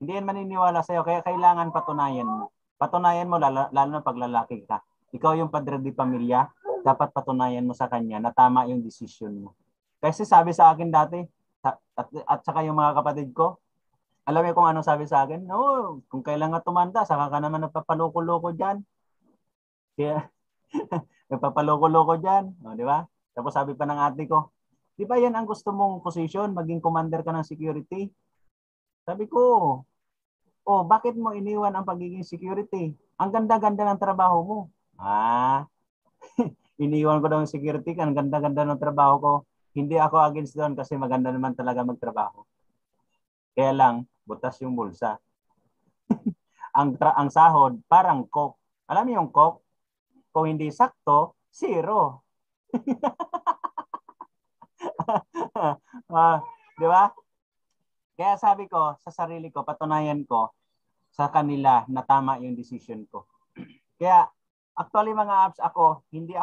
Hindi yan maniniwala sa'yo, kaya kailangan patunayan mo. Patunayan mo, lalo na pag lalaki ka. Ikaw yung padre di pamilya, dapat patunayan mo sa kanya na tama yung decision mo. Kasi sabi sa akin dati, at saka yung mga kapatid ko, alam mo kung ano sabi sa akin? No, kung kailan nga tumanda, saka ka naman nagpapaloko-loko dyan. Kaya, nagpapaloko-loko dyan. O, di ba? Tapos sabi pa ng ate ko, di ba yan ang gusto mong position, maging commander ka ng security? Sabi ko, bakit mo iniwan ang pagiging security? Ang ganda-ganda ng trabaho mo. Iniwan ko daw yung security, ang ganda-ganda ng trabaho ko. Hindi ako against doon kasi maganda naman talaga magtrabaho. Kaya lang, butas yung bulsa. ang sahod, parang coke. Alam mo yung coke? Kung hindi sakto, zero. Di ba? Kaya sabi ko sa sarili ko, patunayan ko sa kanila na tama yung decision ko. Kaya actually mga apps hindi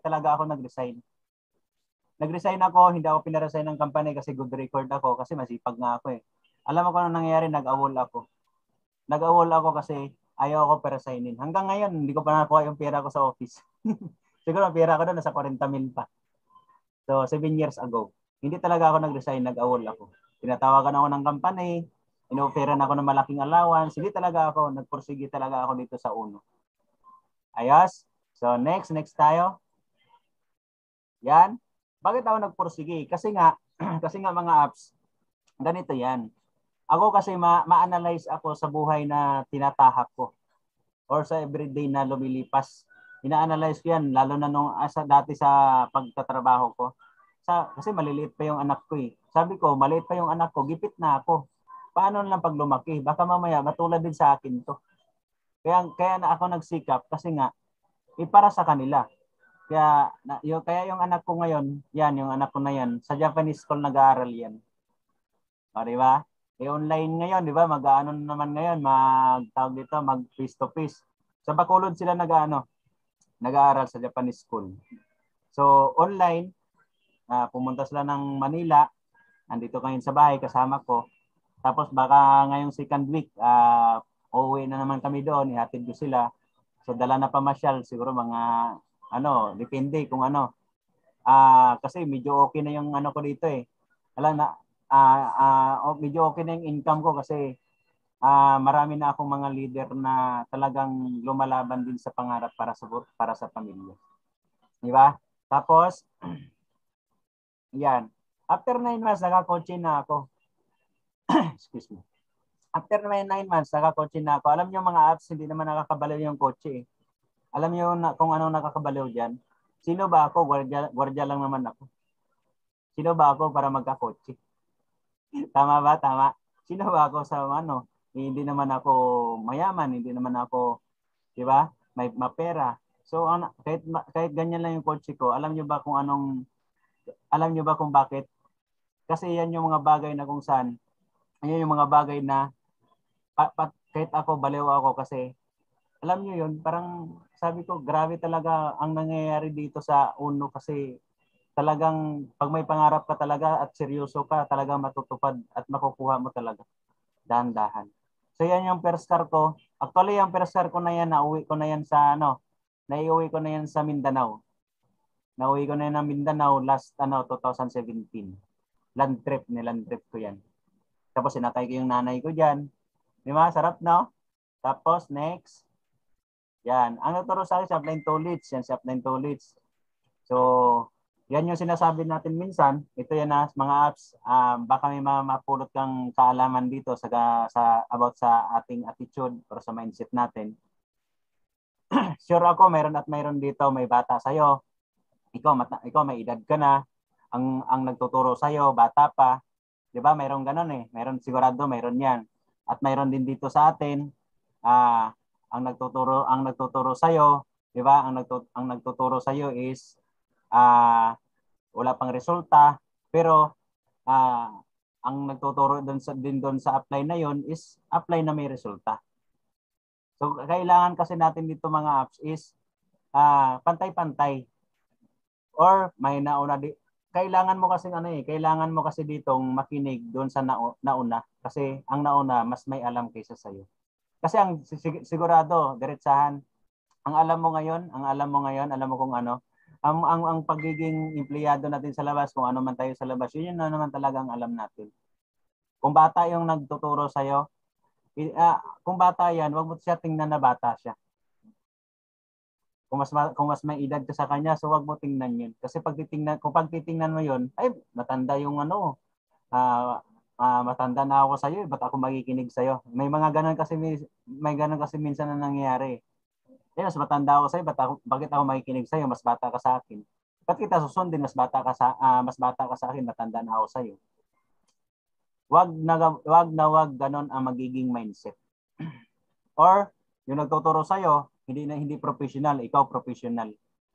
talaga ako nag-resign. Nag-resign ako, hindi ako pinaresign ng company kasi good record ako kasi masipag nga ako eh. Alam mo kung ano nangyayari, nag-awol ako. Nag-awol ako kasi ayaw ako pa-resignin. Hanggang ngayon, hindi ko pa nakuha yung pera ko sa office. Siguro ang pera ko doon nasa 40,000 pa. So, 7 years ago. Hindi talaga ako nag-resign, nag-awol ako. Tinatawagan ako ng company, inoferan ako ng malaking allowance. Hindi talaga ako, nagpursige talaga ako dito sa UNO. Ayos? So, next tayo. Yan. Bakit ako nagpursige? Kasi nga mga apps, ganito yan. Ako kasi ma-analyze ako sa buhay na tinatahak ko or sa everyday na lumilipas. Ina-analyze ko yan, lalo na nung dati sa pagtatrabaho ko. Kasi maliliit pa yung anak ko eh. Sabi ko, maliit pa yung anak ko, gipit na ako. Paano lang pag lumaki? Baka mamaya matulad din sa akin to. Kaya na ako nagsikap kasi nga, para sa kanila. Kaya yung anak ko ngayon, yung anak ko na yan, sa Japanese school nag-aaral yan. O, di ba? Online ngayon, di ba? Mag-ano naman ngayon, mag face to face. Sa Bacolod sila nag-aaral sa Japanese school. So, online, pumunta sila ng Manila, andito ngayon sa bahay, kasama ko. Tapos baka ngayong second week, uuwi na naman kami doon, ihatid ko sila. So, dala na pamasyal, siguro mga depende kung ano. Kasi medyo okay na yung ko dito eh. Medyo okay na yung income ko kasi marami na akong mga leader na talagang lumalaban din sa pangarap para sa pamilya. Di ba? Tapos, yan. After 9 months, naka-coaching na ako. Excuse me. After 9 months, naka-coaching na ako. Alam niyo mga apps, hindi naman nakakabaliw yung coach eh. Alam niyo kung anong nakakabaliw dyan? Sino ba ako? Gwardiya lang naman ako. Sino ba ako para magka-coach? Tama ba? Tama. Sino ba ako sa hindi naman ako mayaman, hindi naman ako, di ba? May mapera. So kahit ganyan lang yung coach ko, alam niyo ba kung bakit? Kasi yan yung mga bagay na kung saan, yan yung mga bagay na kahit ako, baliw ako kasi alam niyo yun, parang sabi ko, grabe talaga ang nangyayari dito sa UNO kasi talagang pag may pangarap ka talaga at seryoso ka, talagang matutupad at makukuha mo talaga. Dahan-dahan. So yan yung first car ko. Actually, yung first car ko na yan, naiuwi ko na yan sa Mindanao. Nauwi ko na yan ng Mindanao last 2017. Land trip ko yan. Tapos sinatay ko yung nanay ko dyan. Di ba? Sarap, no? Tapos, next. Yan. Ang naturo sa akin, si Upline Tollage. Yan, si Upline Tollage. So, yan yung sinasabi natin minsan. Ito yan mga apps. Baka may mapulot kang kaalaman dito about sa ating attitude or sa mindset natin. Sure ako, mayroon dito, may bata sa'yo. Ikaw may edad ka na. Ang nagtuturo sa'yo, bata pa. Di ba? Mayroon ganun eh. Sigurado mayroon yan. At mayroon din dito sa atin, ang nagtuturo sa iyo, 'di ba? Ang nagtuturo sa iyo is wala pang resulta, pero ang nagtuturo doon sa apply na 'yon is apply na may resulta. So kailangan kasi natin dito mga apps is pantay-pantay, or may nauna kailangan mo kasi kailangan mo kasi ditong makinig doon sa nauna, kasi ang nauna mas may alam kaysa sa iyo. Kasi ang sigurado, diretsahan, alam mo kung ano, ang pagiging empleyado natin sa labas, kung ano man tayo sa labas, yun na naman talaga ang alam natin. Kung bata yung nagtuturo sa iyo, kung bata yan, wag mo siya tingnan na bata siya. Kung mas may edad ka sa kanya, so wag mo tingnan 'yun. Kasi kung pagtitingnan mo 'yun, ay matanda yung matanda na ako sa iyo, ba't ako makikinig sa iyo? May ganun kasi minsan na nangyayari. Mas matanda ako sa iyo, bakit ako makikinig sa iyo? Mas bata ka sa akin. Ba't kita susundin? Mas bata ka sa akin, matanda na ako sa iyo. Wag na ganun ang magiging mindset. Or yung nagtuturo sa iyo, hindi professional, ikaw professional.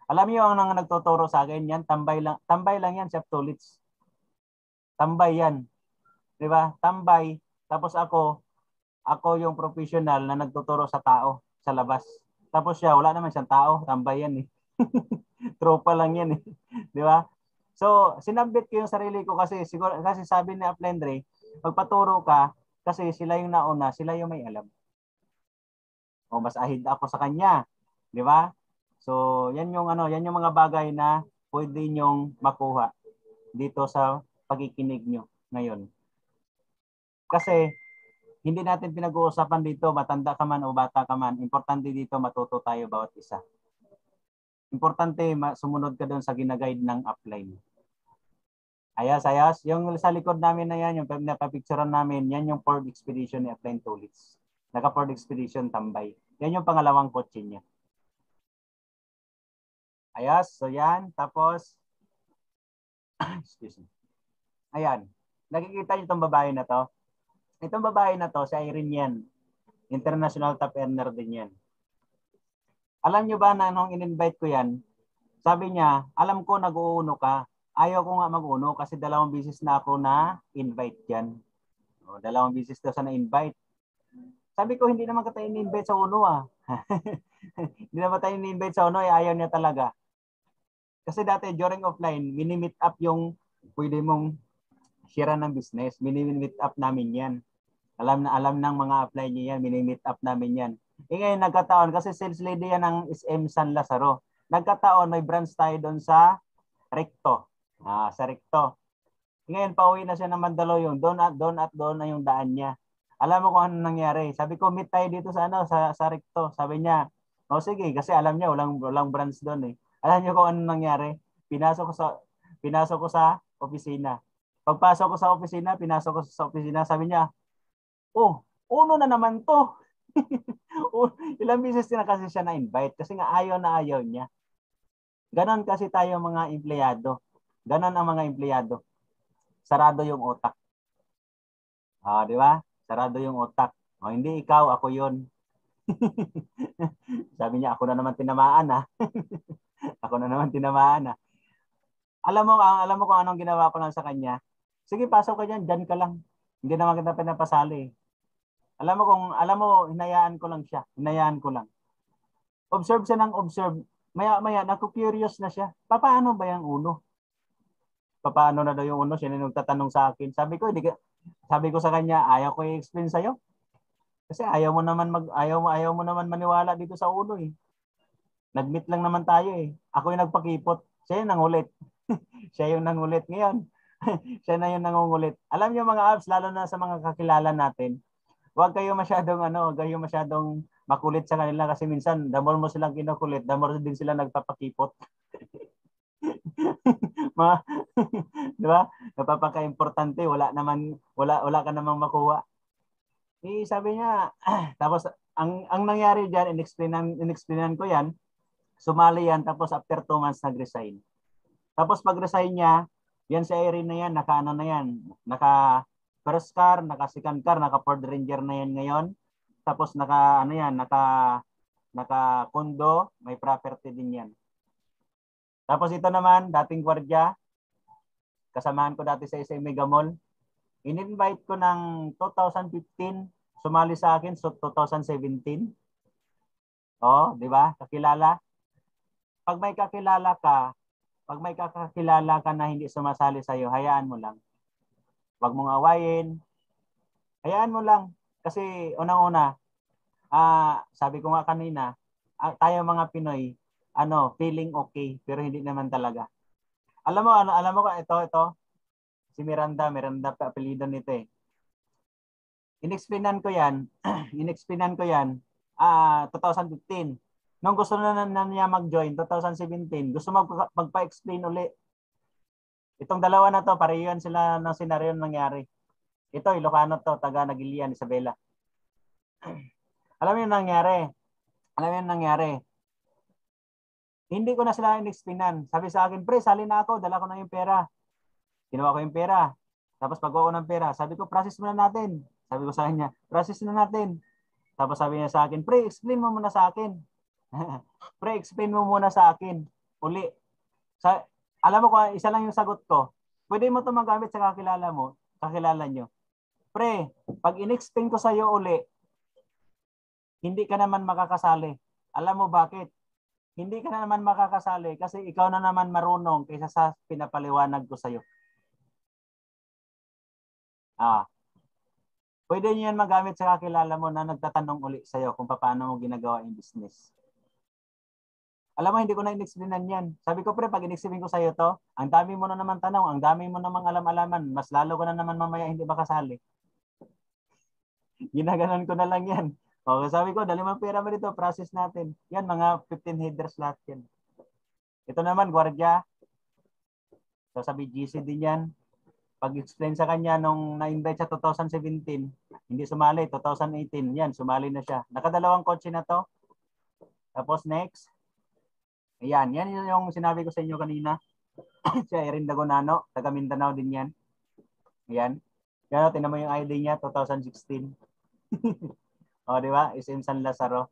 Alam niyo ang nagtuturo sa akin yan, tambay lang yan, Chef Tulits. Tambay yan. 'Di ba? Tambay. Tapos ako yung professional na nagtuturo sa tao sa labas. Tapos siya, wala naman siyang tao, tambay yan eh. Tropa lang yan eh. 'Di ba? So, sinabit ko yung sarili ko kasi sabi ni Aplendre, magpaturo ka kasi sila yung nauna, sila yung may alam. O mas ahid ako sa kanya, 'di ba? So, yan yung mga bagay na pwede nyong makuha dito sa pagkikinig nyo ngayon. Kasi hindi natin pinag-uusapan dito matanda ka man o bata ka man. Importante dito matuto tayo bawat isa. Importante sumunod ka doon sa gina-guide ng upline. Ayos. Yung sa likod namin na yan, yung napapicturean namin, yan yung Ford Expedition ni Upline Tulits. Naka-Ford Expedition tambay. Yan yung pangalawang kotse niya. Ayos, so yan. Tapos, excuse me. Ayan. Nakikita niyo itong babae na to? Itong babae na to, si Irene yan. International top earner din yan. Alam niyo ba na nung in-invite ko yan, sabi niya, alam ko nag-uuno ka. Ayaw ko nga mag-uno kasi 2 beses na ako na-invite yan. O, 2 beses daw sa na-invite. Sabi ko, hindi naman ka tayo in-invite sa uno Hindi naman tayo in-invite sa uno, ayaw niya talaga. Kasi dati during offline, mini-meet up yung pwede mong share ng business. Mini-meet up namin yan. Alam ng mga apply niya yan, mini-meet up namin yan. Ngayon nagkataon, kasi sales lady yan ng SM San Lazaro. Nagkataon, may branch tayo doon sa Recto. Sa Recto. Ngayon, pauwi na siya ng Mandaluyong. Doon na yung daan niya. Alam mo kung ano nangyari. Sabi ko, meet tayo dito sa Recto. Sabi niya, sige, kasi alam niya, walang branch doon eh. Alam niyo kung ano nangyari? Pinasok ko sa opisina. Pagpasok ko sa opisina, sabi niya, uno na naman to. Ilang beses na kasi siya na-invite kasi nga ayaw niya. Ganon kasi tayo mga empleyado. Ganon ang mga empleyado. Sarado yung utak. Di ba? Sarado yung utak. Hindi ikaw, ako yun. Sabi niya, ako na naman tinamaan Ako na naman tinamaan Alam mo kung anong ginawa ko lang sa kanya? Sige, pasok ka dyan ka lang. Hindi naman kita pinapasali. Alam mo, hinayaan ko lang siya. Hinayaan ko lang. Observe siya ng observe. Maya, naku-curious na siya. Paano ba yung uno? Paano na daw yung uno? Siya na nagtatanong sa akin. Sabi ko sa kanya, ayaw ko i-explain sa'yo. Kasi ayaw mo naman maniwala dito sa uno eh. Nag-meet lang naman tayo eh. Ako yung nagpakipot. Siya yung nangulit. Siya yung nangulit ngayon. Siya na yung nangungulit. Alam niyo mga apps, lalo na sa mga kakilala natin, huwag kayo masyadong makulit sa kanila kasi minsan, the more mo silang kinukulit, the more din sila nagpapakipot. Di ba? Napapaka-importante, wala ka namang makuha. Sabi niya, tapos ang nangyari diyan, inexplainan ko yan, sumali yan, tapos after 2 months nag-resign. Tapos pag-resign niya, yan si Irene na yan, naka first car, naka second car, naka Ford Ranger na yan ngayon. Tapos naka naka-condo, may property din yan. Tapos ito naman, dating gwardiya, kasamahan ko dati sa isang Mega Mall. In-invite ko ng 2015, sumali sa akin so 2017. Oh, di ba? Kakilala. Pag may kakilala ka na hindi sumasali sa iyo, hayaan mo lang. Huwag mong awayin. Hayaan mo lang kasi unang-una, sabi ko nga kanina, tayo mga Pinoy, feeling okay pero hindi naman talaga. Alam mo ito si Miranda pa apelyido nito eh. Inexplainan ko 'yan, 2015. Nung gusto na niya mag-join 2017, gusto magpa-explain uli. Itong dalawa na to, pareho yan sila ng senaryo nangyari. Ito, Ilocano to, taga Nagilian, Isabela. Alam mo yung nangyari? Hindi ko na sila in-explainan. Sabi sa akin, pre, sali na ako, dala ko na yung pera. Kinuha ko yung pera. Tapos pag-uwi ng pera, sabi ko, process muna natin. Sabi ko sa kanya, process na natin. Tapos sabi niya sa akin, pre, explain mo muna sa akin. Pre, explain mo muna sa akin. Uli. Alam mo kung isa lang yung sagot ko. Pwede mo ito magamit sa kakilala nyo. Pre, pag in-explain ko sa iyo uli, hindi ka naman makakasali. Alam mo bakit? Hindi ka na naman makakasali kasi ikaw na naman marunong kaysa sa pinapaliwanag ko sa iyo. Pwede niyo yan magamit sa kakilala mo na nagtatanong uli sa iyo kung paano mo ginagawa yung business. Alam mo, hindi ko na in-explainan yan. Sabi ko, pre, pag in-explain ko sa iyo to, ang dami mo na naman tanong, ang dami mo namang alam-alaman, mas lalo ko na naman mamaya hindi makasali. Ginaganon ko na lang yan. Okay, sabi ko, dali mo pera mo dito, process natin. Yan, mga 15 headers lahat yan. Ito naman, gwardiya. So, sa BGC din yan. Pag-explain sa kanya nung na-invite sa 2017, hindi sumali, 2018, yan, sumali na siya. Nakadalawang kotse na to. Tapos next, ayan, yan yung sinabi ko sa inyo kanina. Si Erin Dagonano, taga Mindanao din yan. Ayan. Yan, tinan mo yung ID niya, 2016. O, di ba? SM San Lazaro.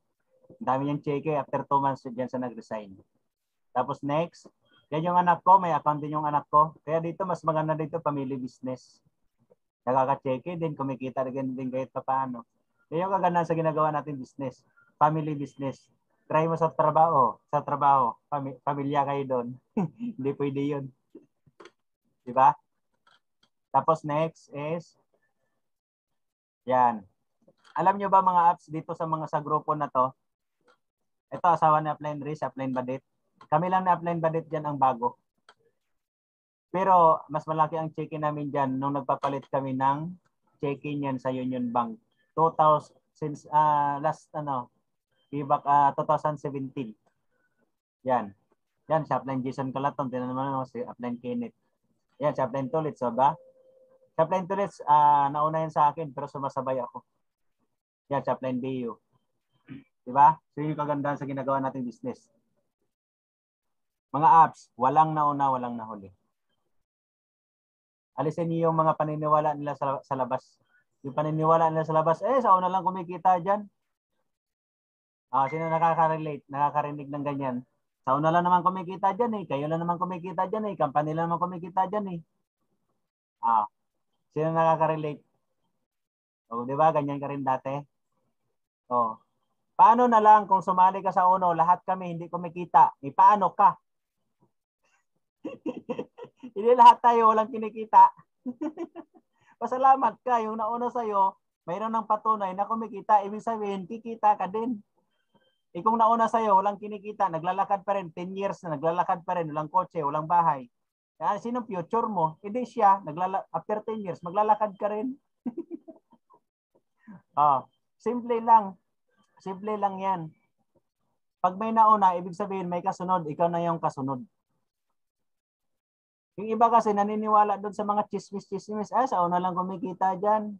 Ang dami niyang cheque after 2 months dyan sa nag-resign. Tapos next, yan yung anak ko, may account din yung anak ko. Kaya dito, mas maganda dito, family business. Nakaka-cheque din, kumikita rin din kahit pa paano. Yan yung kaganda sa ginagawa natin business. Family business. Try mo sa trabaho. Pamilya kayo doon. Hindi pwede yun. Diba? Tapos next is, yan. Alam nyo ba mga apps dito sa grupo na to? Ito, asawa ni Upline Riz, Upline Badit. Kami lang na Upline Badit dyan ang bago. Pero mas malaki ang check-in namin dyan nung nagpapalit kami ng check-in yan sa Union Bank. 2000, since last, 2017. Yan. Yan, si Upline Jason Calaton. Tinan naman si Upline Kenneth. Yan, si Upline Tulits. So ba? Si Upline Tulits, nauna yan sa akin pero sumasabay ako. Yan, si Upline Bayo. Diba? So yung kagandahan sa ginagawa nating business. Mga apps, walang nauna, walang nahuli. Alisin niyo yung mga paniniwala nila sa labas. Yung paniniwala nila sa labas, sa una lang kumikita dyan. Sino nakaka-relate, nakakarinig ng ganyan? Sa una lang naman kumikita dyan eh. Kayo lang naman kumikita dyan eh. Company lang naman kumikita dyan eh. Sino nakaka-relate? Di ba? Ganyan ka rin dati. Paano na lang kung sumali ka sa uno, lahat kami hindi kumikita. Paano ka? Hindi lahat tayo walang kinikita. Pasalamat ka. Yung nauna sa'yo, mayroon ng patunay na kumikita. Ibig sabihin, kikita ka din. Kung nauna sa'yo, walang kinikita, naglalakad pa rin, 10 years na naglalakad pa rin, walang kotse, walang bahay. Sinong future mo? Hindi siya, after 10 years, maglalakad ka rin. Simple lang. Simple lang yan. Pag may nauna, ibig sabihin may kasunod, ikaw na yung kasunod. Yung iba kasi naniniwala doon sa mga chismis. Sa una lang kumikita dyan.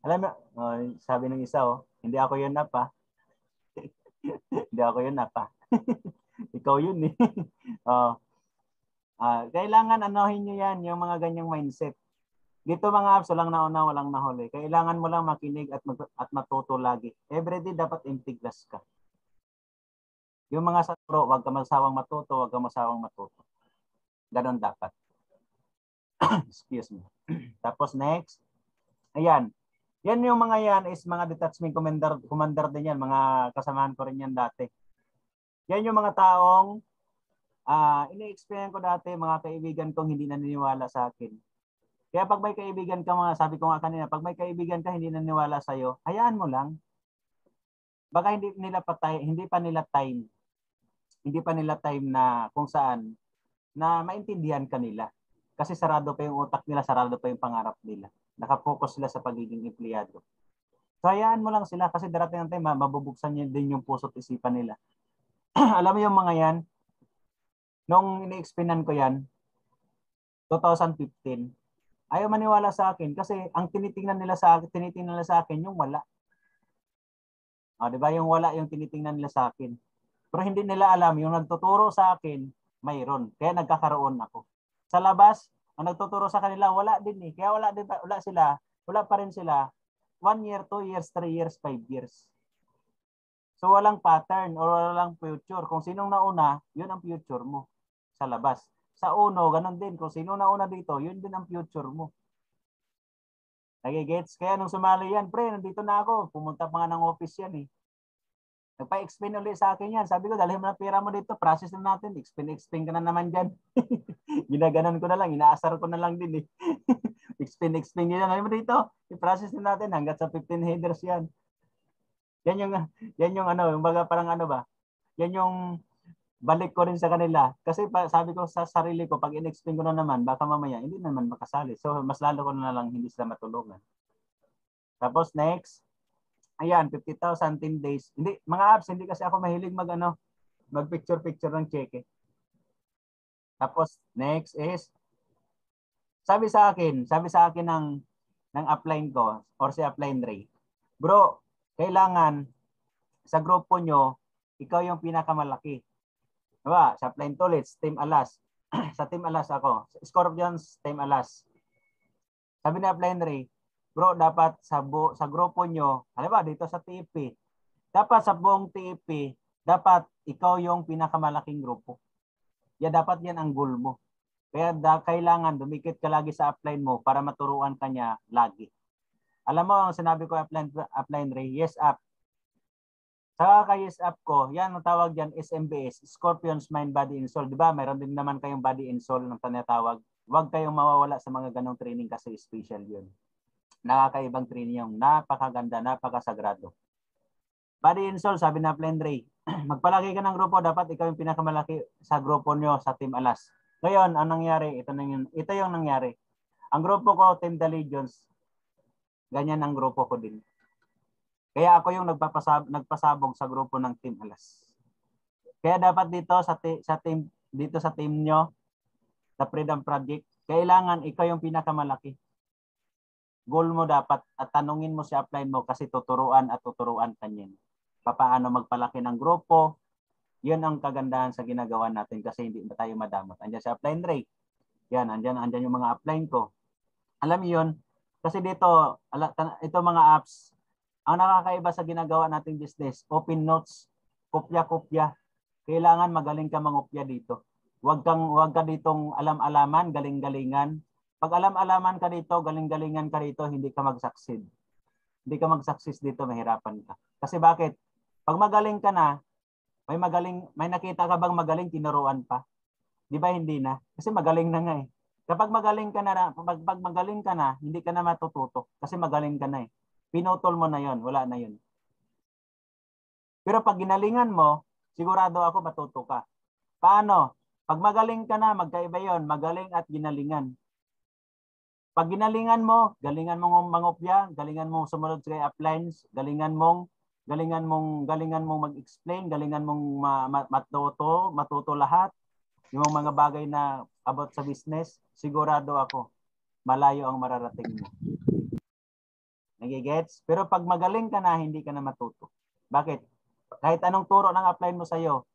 Alam mo, sabi ng isa, hindi ako yun na pa. Hindi ako yun na pa. Ikaw yun eh. Kailangan anohin nyo yan, yung mga ganyang mindset. Dito mga apps, walang nauna, walang nahuli. Kailangan mo lang makinig at matuto lagi. Everyday dapat empty glass ka. Yung mga sa pro, huwag ka masawang matuto, huwag ka masawang matuto. Ganon dapat. Excuse me. Tapos next. Ayan. Yan yung mga yan is mga detachment commander din yan. Mga kasamahan ko rin yan dati. Yan yung mga taong ini-explain ko dati, mga kaibigan kong hindi naniniwala sa akin. Kaya pag may kaibigan ka, sabi ko nga kanina, pag may kaibigan ka hindi naniniwala sa'yo, hayaan mo lang. Baka hindi pa nila time na kung saan na maintindihan ka nila. Kasi sarado pa yung utak nila, sarado pa yung pangarap nila. Nakafocus sila sa pagiging empleyado. So hayaan mo lang sila kasi darating ang time, mabubuksan niya din yung puso't isipan nila. Alam mo yung mga yan, nung ini-explainan ko yan, 2015, ayaw maniwala sa akin kasi ang tinitingnan nila sa akin yung wala. Di ba? Yung wala yung tinitingnan nila sa akin. Pero hindi nila alam, yung nagtuturo sa akin, mayroon. Kaya nagkakaroon ako. Sa labas, ang nagtuturo sa kanila, wala din eh. Kaya wala pa rin sila. 1 year, 2 years, 3 years, 5 years. So walang pattern or walang future. Kung sinong nauna, yun ang future mo sa labas. Sa uno, ganun din. Kung sino nauna dito, yun din ang future mo. Nagigets? Kaya nung sumali yan, pre, nandito na ako. Pumunta pa nga ng office yan eh. Nagpa-explain ulit sa akin yan. Sabi ko, dalhin mo na pera mo dito. Process na natin. Explain ka na naman dyan. Ginaganon ko na lang. Inaasar ko na lang din eh. explain nyo na. Dalhin mo dito. I-process na natin hanggat sa 15 headers yan. Yan yung ano, yung baga parang ano ba? Yan yung balik ko rin sa kanila. Kasi sabi ko sa sarili ko, pag in-explain ko na naman, baka mamaya hindi naman makasali. So, mas lalo ko na lang hindi sila matulungan. Tapos next, ayan, 50,000 10 days. Hindi, mga apps, hindi kasi ako mahilig mag-picture-picture ng cheque. Tapos next is, sabi sa akin ng upline ko, or si upline Ray, bro, kailangan sa grupo nyo, ikaw yung pinakamalaki. Diba? Sa Upline Tullets, Team Alas. Sa Team Alas ako. Scorpions, Team Alas. Sabi ni Upline Ray, bro, dapat sa grupo nyo, halimbawa dito sa TP, dapat sa buong TP, dapat ikaw yung pinakamalaking grupo. Dapat yan ang goal mo. Kaya kailangan dumikit ka lagi sa upline mo para maturuan ka niya lagi. Alam mo, ang sinabi ko upline Ray, yes up. Sa yes up ko, yan ang tawag dyan, SMBS, Scorpions Mind, Body, and Soul. Diba? Mayroon din naman kayong Body and Soul ng tinatawag. Huwag kayong mawawala sa mga ganong training kasi special yun. Nakakaibang training yung napakaganda, napakasagrado. Body and Soul, sabi na Upline Ray, magpalaki ka ng grupo, dapat ikaw yung pinakamalaki sa grupo nyo sa Team Alas. Ngayon, ang nangyari, ito yung nangyari. Ang grupo ko, Team The Legions, ganyan ang grupo ko din. Kaya ako yung nagpasabog sa grupo ng Team Alas. Kaya dapat dito sa team nyo, sa Freedom Project, kailangan ikaw yung pinakamalaki. Goal mo dapat at tanungin mo si upline mo kasi tuturuan kanyan. Paano magpalaki ng grupo, yun ang kagandahan sa ginagawa natin kasi hindi ba tayo madamot. Andiyan si upline Ray. Yan, andyan yung mga upline ko. Alam niyo yun, kasi dito, ito mga apps, ang nakakaiba sa ginagawa nating business, open notes, kopya-kopya. Kailangan magaling ka mangopya dito. Huwag ka ditong alam-alaman, galing-galingan. Pag alam-alaman ka dito, galing-galingan ka dito, hindi ka mag-succeed. Hindi ka mag-success dito, mahirapan ka. Kasi bakit? Pag magaling ka na, may nakita ka bang magaling, tinuruan pa? Di ba hindi na? Kasi magaling na nga eh. Kapag magaling ka na, hindi ka na matututo kasi magaling ka na eh. Pinutol mo na yon, wala na yun. Pero pag ginalingan mo, sigurado ako matuto ka. Paano? Pag magaling ka na, magkaiba yon, magaling at ginalingan. Pag ginalingan mo, galingan mong mangopya, galingan mong sumunod sa uplines, galingan mong mag-explain, galingan mong matuto lahat, yung mga bagay na about sa business, sigurado ako, malayo ang mararating mo. Nagigets? Pero pag magaling ka na, hindi ka na matuto. Bakit? Kahit anong turo ng upline mo sa'yo,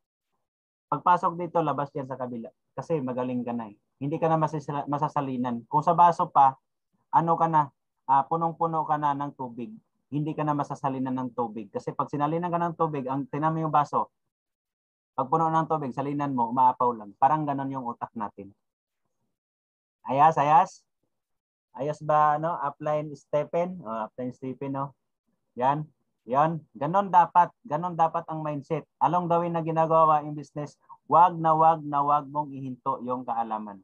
pagpasok dito, labas yan sa kabila. Kasi magaling ka na eh. Hindi ka na masasalinan. Kung sa baso pa, ano ka na, punong-puno ka na ng tubig. Hindi ka na masasalinan ng tubig. Kasi pag sinalinan ka ng tubig, ang tinamo yung baso, pag puno ng tubig, salinan mo, umaapaw lang. Parang ganon yung utak natin. Ayas, ayas. Ayos ba, no? Upline Stephen? Upline Stephen, no? Yan. Yan. Ganon dapat ang mindset. Anong gawin na ginagawa yung business? Wag na wag mong ihinto yung kaalaman.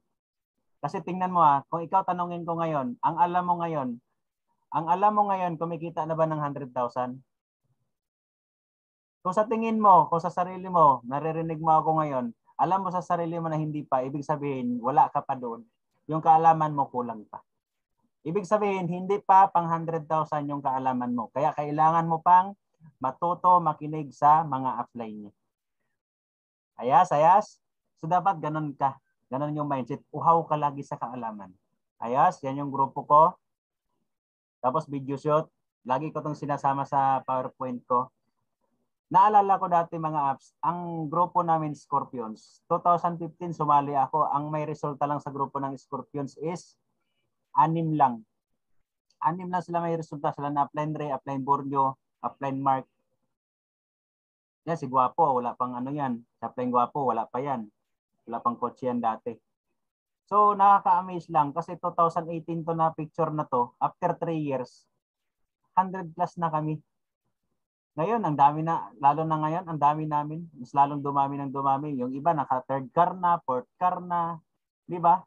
Kasi tingnan mo kung ikaw tanungin ko ngayon, ang alam mo ngayon, kumikita na ba ng 100,000? Kung sa tingin mo, kung sa sarili mo, naririnig mo ako ngayon, alam mo sa sarili mo na hindi pa, ibig sabihin, wala ka pa doon. Yung kaalaman mo kulang pa. Ibig sabihin, hindi pa pang 100,000 yung kaalaman mo. Kaya kailangan mo pang matuto, makinig sa mga upline niya. Ayas, ayas. So dapat ganun ka. Ganun yung mindset. Uhaw ka lagi sa kaalaman. Ayas, yan yung grupo ko. Tapos video shoot. Lagi ko itong sinasama sa PowerPoint ko. Naalala ko dati mga apps, ang grupo namin Scorpions. 2015 sumali ako. Ang may resulta lang sa grupo ng Scorpions is 6 lang. 6 lang sila may resulta. Sila na upline Ray, upline Borneo, upline Mark. Yan, si Guapo, wala pang ano yan. Si upline Guapo, wala pa yan. Wala pang coach yan dati. So, nakaka-amaze lang kasi 2018 to na picture na to. After 3 years, 100 plus na kami. Ngayon, ang dami na, lalo na ngayon, ang dami namin. Mas lalong dumami ng dumami. Yung iba, naka third car na, fourth car na. Di ba?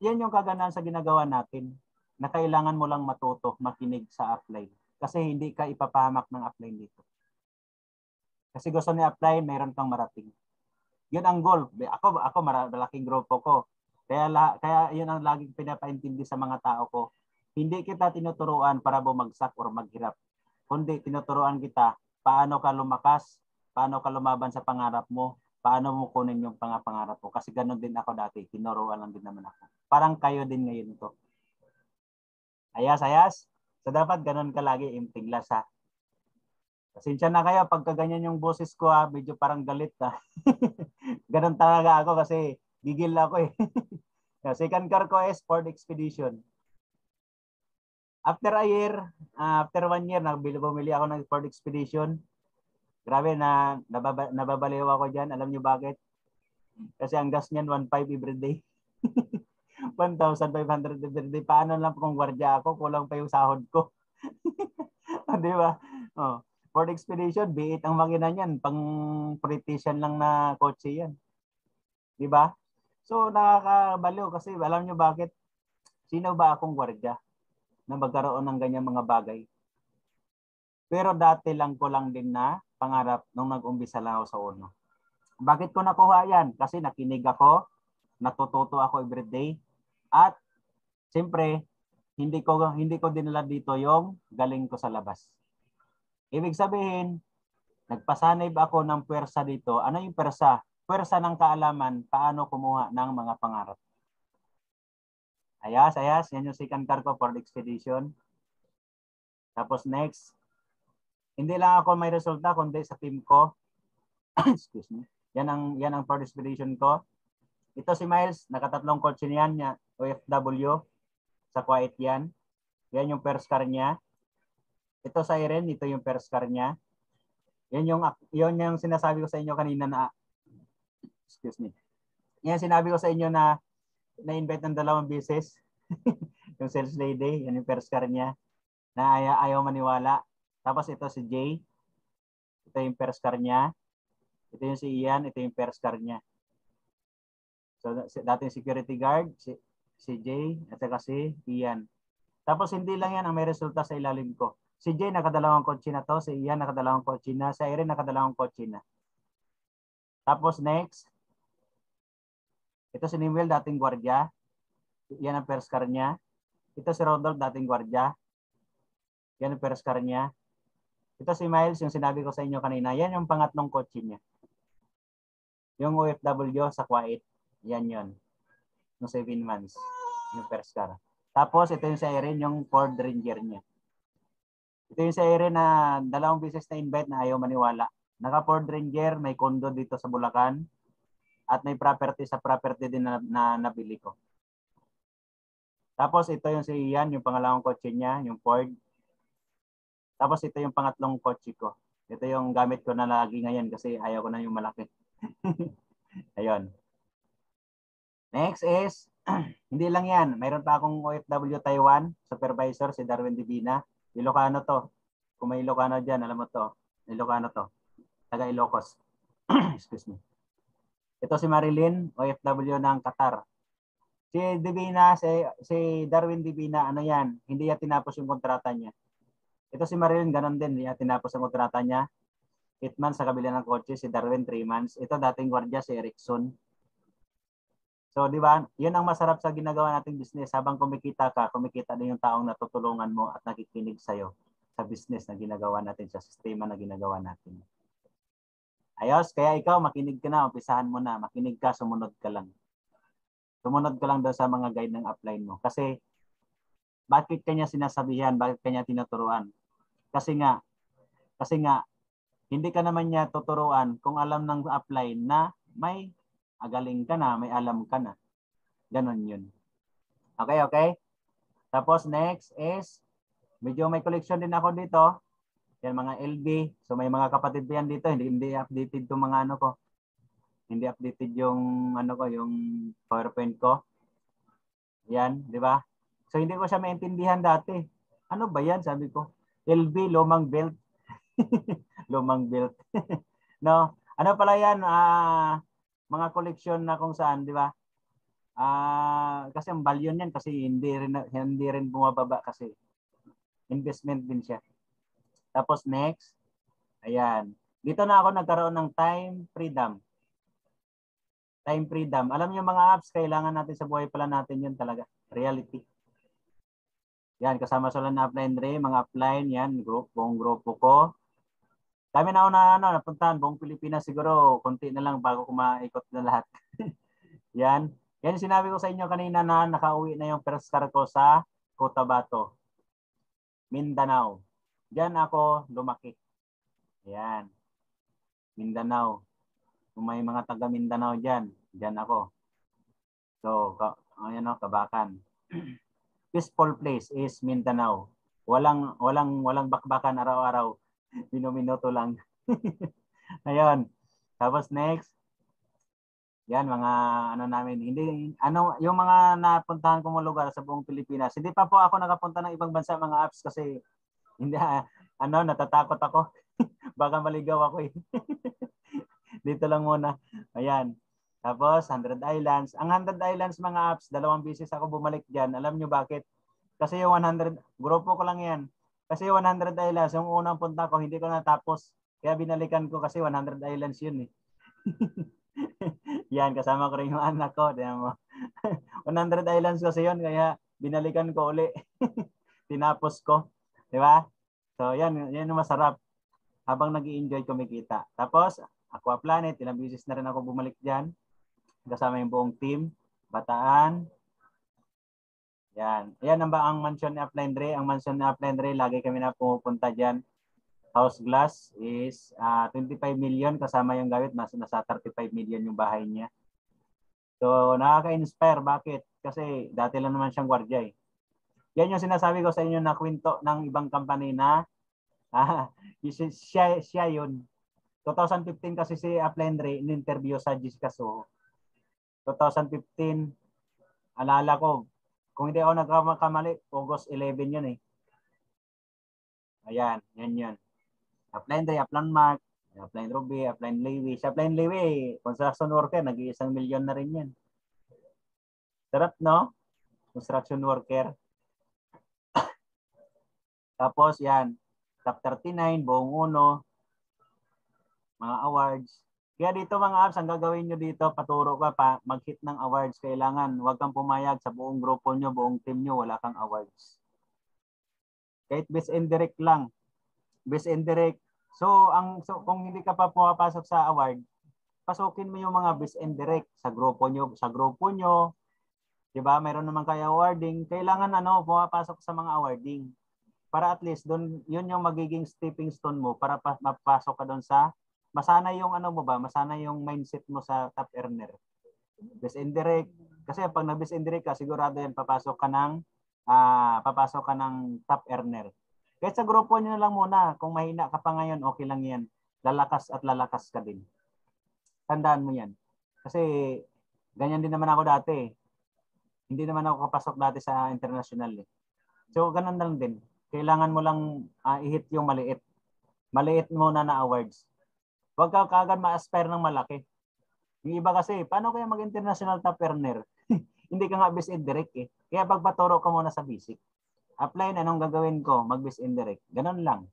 Yan yung kagandahan sa ginagawa natin na kailangan mo lang matuto, makinig sa upline. Kasi hindi ka ipapahamak ng upline dito. Kasi gusto ni upline, mayroon kang marating. Yun ang goal. Ako malaking grupo ko. Kaya yun ang laging pinapaintindi sa mga tao ko. Hindi kita tinuturuan para bumagsak or maghirap. Kundi tinuturuan kita paano ka lumakas, paano ka lumaban sa pangarap mo, paano mo kunin yung pangarap mo. Kasi ganun din ako dati. Tinuruan lang din naman ako. Parang kayo din ngayon to. Ayas, ayas. So dapat ganun ka lagi imtiglas ha. Pasensya na kayo pagka ganyan yung boses ko medyo parang galit Ganun talaga ako kasi gigil ako eh. Second car ko is Ford Expedition. After 1 year, bumili ako ng Ford Expedition. Grabe nababaliw ako dyan. Alam nyo bakit? Kasi ang gas niyan 1,500 everyday. 1,500 everyday. Paano lang kung gwardiya ako? Kulang pa yung sahod ko. Di ba? Oh. Ford Expedition, B8 ang makina niyan. Pang politician lang na kotse yan. Di ba? So nakakabaliw kasi alam nyo bakit? Sino ba akong gwardiya na magkaroon ng ganyan mga bagay? Pero dati lang ko lang din na pangarap nung nag-umpisa lang ako sa uno. Bakit ko nakuha yan? Kasi nakinig ako, natututo ako everyday, at siyempre, hindi ko dinala dito yung galing ko sa labas. Ibig sabihin, nagpasanib ako ng pwersa dito. Ano yung pwersa? Pwersa ng kaalaman, paano kumuha ng mga pangarap. Ayas. Yan yung second car ko, Ford Expedition. Tapos next, hindi lang ako may resulta, kundi sa team ko. Excuse me. Yan ang Ford Expedition ko. Ito si Miles, nakatatlong kotse niyan, OFW. Sa Kuwait yan. Yan yung first car niya. Ito sa Irene, ito yung first car niya. Yan yung sinasabi ko sa inyo kanina na excuse me. Yan sinabi ko sa inyo na na-invite ng 2 beses. Yung sales lady, yan yung first car niya. Na ayaw maniwala. Tapos ito si Jay. Ito yung first car niya. Ito yung si Ian. Ito yung first car niya. So dating security guard, si Jay at saka si Ian. Tapos hindi lang yan ang may resulta sa ilalim ko. Si Jay nakadalawang kotse na to. Si Ian nakadalawang kotse na. Si Irene nakadalawang kotse na. Tapos next, ito si Nimwell, dating gwardiya. Yan ang first car niya. Ito si Rodolph, dating gwardiya. Yan ang first car niya. Ito si Miles, yung sinabi ko sa inyo kanina. Yan yung pangatlong kotse niya. Yung OFW sa Kuwait. Yan yun. Yung 7 months. Yung first car. Tapos ito yung si Irene, yung Ford Ranger niya. Ito yung si Irene na 2 beses na invite na ayaw maniwala. Naka Ford Ranger, may condo dito sa Bulacan. At may property sa property din na nabili ko. Tapos ito yung si Ian, yung pangalawang kotse niya, yung Ford. Tapos ito yung pangatlong kotse ko. Ito yung gamit ko na lagi ngayon kasi ayaw ko na yung malaki. Ayun. Next is, hindi lang yan. Mayroon pa akong OFW Taiwan, supervisor, si Darwin Divina. Ilocano to. Kung may Ilocano dyan, alam mo to. Ilocano to. Taga Ilocos. Excuse me. Ito si Marilyn, OFW ng Qatar. Si Divina, si Darwin Divina, ano yan, hindi niya tinapos yung kontrata niya. Ito si Marilyn, ganun din, hindi niya tinapos yung kontrata niya. 8 months sa kabila ng kotse, si Darwin 3 months. Ito dating gwardiya, si Erickson. So, di ba, yun ang masarap sa ginagawa nating business. Habang kumikita ka, kumikita din yung taong natutulungan mo at nakikinig sa'yo sa business na ginagawa natin, sa sistema na ginagawa natin. Ayos, kaya ikaw, makinig ka na, umpisahan mo na, makinig ka, sumunod ka lang. Sumunod ka lang daw sa mga guide ng upline mo. Kasi, bakit kanya sinasabihan, bakit kanya tinuturuan? Kasi nga, hindi ka naman niya tuturuan kung alam ng upline na may agaling ka na, may alam ka na. Ganon yun. Okay, okay? Tapos next is, medyo may collection din ako dito. Yan mga LB. So may mga kapatid yan dito. Hindi updated itong mga ano ko. Hindi updated yung ano ko, yung PowerPoint ko. Yan, di ba? So hindi ko siya maintindihan dati. Ano ba yan? Sabi ko. LB, lumang belt. Lumang belt. No? Ano pala yan? Mga collection na kung saan, di ba? Kasi ang value niyan kasi hindi rin bumababa kasi. Investment din siya. Tapos next, ayan. Dito na ako nagkaroon ng time freedom. Time freedom. Alam niyo mga apps, kailangan natin sa buhay pala natin yun talaga. Reality. Yan, kasama sila na upline Ray, mga upline, yan, buong grupo ko. Kami na napuntahan, buong Pilipinas siguro, konti na lang bago kumaikot na lahat. Yan. Yan sinabi ko sa inyo kanina na nakauwi na yung first car ko sa Cotabato, Mindanao. Diyan ako lumaki. Yan. Mindanao. Kung may mga taga Mindanao diyan, diyan ako. So, ayan o, Kabakan. Peaceful place is Mindanao. Walang bakbakan araw-araw. Minuminuto lang. Ayun. Tapos next. Yan mga ano namin. Hindi yung mga napuntahan kong lugar sa buong Pilipinas. Hindi pa po ako nakapunta ng ibang bansa mga apps kasi hindi natatakot ako. Baka maligaw ako eh. Dito lang muna. Ayan. Tapos 100 Islands. Ang 100 Islands mga apps, 2 beses ako bumalik diyan. Alam nyo bakit? Kasi yung 100, grupo ko lang yan. Kasi yung 100 Islands, yung unang punta ko, hindi ko natapos. Kaya binalikan ko kasi 100 Islands yun eh. Yan, kasama ko rin yung anak ko. 100 Islands kasi yun, kaya binalikan ko uli. Tinapos ko. Di ba? So, yan yung masarap. Habang nag-i-enjoy kumikita. Tapos, Aqua Planet, ilang beses na rin ako bumalik dyan. Kasama yung buong team. Bataan. Yan. Yan ang mansion ni Upline Ray. Ang mansion ni Upline Ray, lagi kami na pumupunta dyan. House glass is 25 million kasama yung gawit. Nasa 35 million yung bahay niya. So, nakaka-inspire. Bakit? Kasi dati lang naman siyang gwardiya eh. Yan yung sinasabi ko sa inyo na kwento ng ibang company na siya yun. 2015 kasi si Upline Ray in-interview sa Jessica Soho. 2015, alala ko, kung hindi ako nagkakamali, August 11 yun eh. Ayan, yan. Upline Ray, Upline Mark, Upline Ruby, Upline Lewy. Si Upline Lewy, construction worker, nag-1 milyon na rin yan. Sarap, no? Construction worker. Tapos yan, top 39, buong uno, mga awards. Kaya dito mga apps, ang gagawin nyo dito, paturo ka pa, mag-hit ng awards. Kailangan, huwag kang pumayag sa buong grupo nyo, buong team nyo, wala kang awards. Kahit best indirect lang. Best indirect. So, kung hindi ka pa pumapasok sa award, pasukin mo yung mga best indirect sa grupo nyo. 'Di ba? Mayroon naman kayo awarding, kailangan pumapasok sa mga awarding. Para at least doon, yun yung magiging stepping stone mo para mapasok ka doon sa masana yung mindset mo sa top earner. Best indirect, Kasi pag nag-best indirect ka, sigurado yan papasok ka ng top earner. Kahit sa grupo nyo na lang muna, kung mahina ka pa ngayon, okay lang yan. Lalakas at lalakas ka din. Tandaan mo yan. Kasi ganyan din naman ako dati. Hindi naman ako kapasok dati sa international. So, ganun lang din. Kailangan mo lang i-hit yung maliit. Maliit muna na awards. Huwag ka kagad ma-aspire ng malaki. Yung iba kasi, paano kaya mag-international top earner? Hindi ka nga best indirect eh. Kaya pagpaturo ka muna sa basic. Apply na, anong gagawin ko? Mag-best indirect. Ganun lang.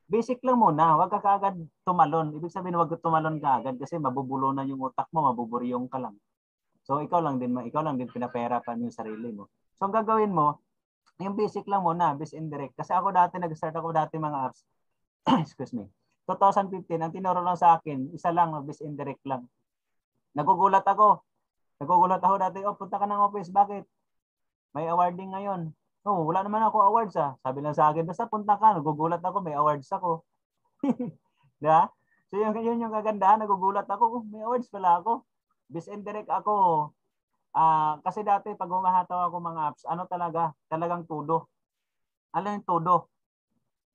Basic lang muna. Huwag ka kagad tumalon. Ibig sabihin, huwag ka tumalon kagad kasi mabubulunan yung utak mo, mabuburyong ka lang. So, ikaw lang din pinapahirapan yung sarili mo. So, ang gagawin mo, yung basic lang muna, best indirect. Kasi nag-start ako dati mga apps. Excuse me. 2015, ang tinuro lang sa akin, isa lang, best indirect lang. Nagugulat ako dati, punta ka ng office, bakit? May awarding ngayon. Oh, wala naman ako awards Sabi lang sa akin, basta punta ka, nagugulat ako, may awards ako. Diba? So yun yung kagandahan, nagugulat ako, may awards pala ako. Best indirect ako. Kasi dati pag humahataw ako mga apps, talagang tudo. Ano yung tudo?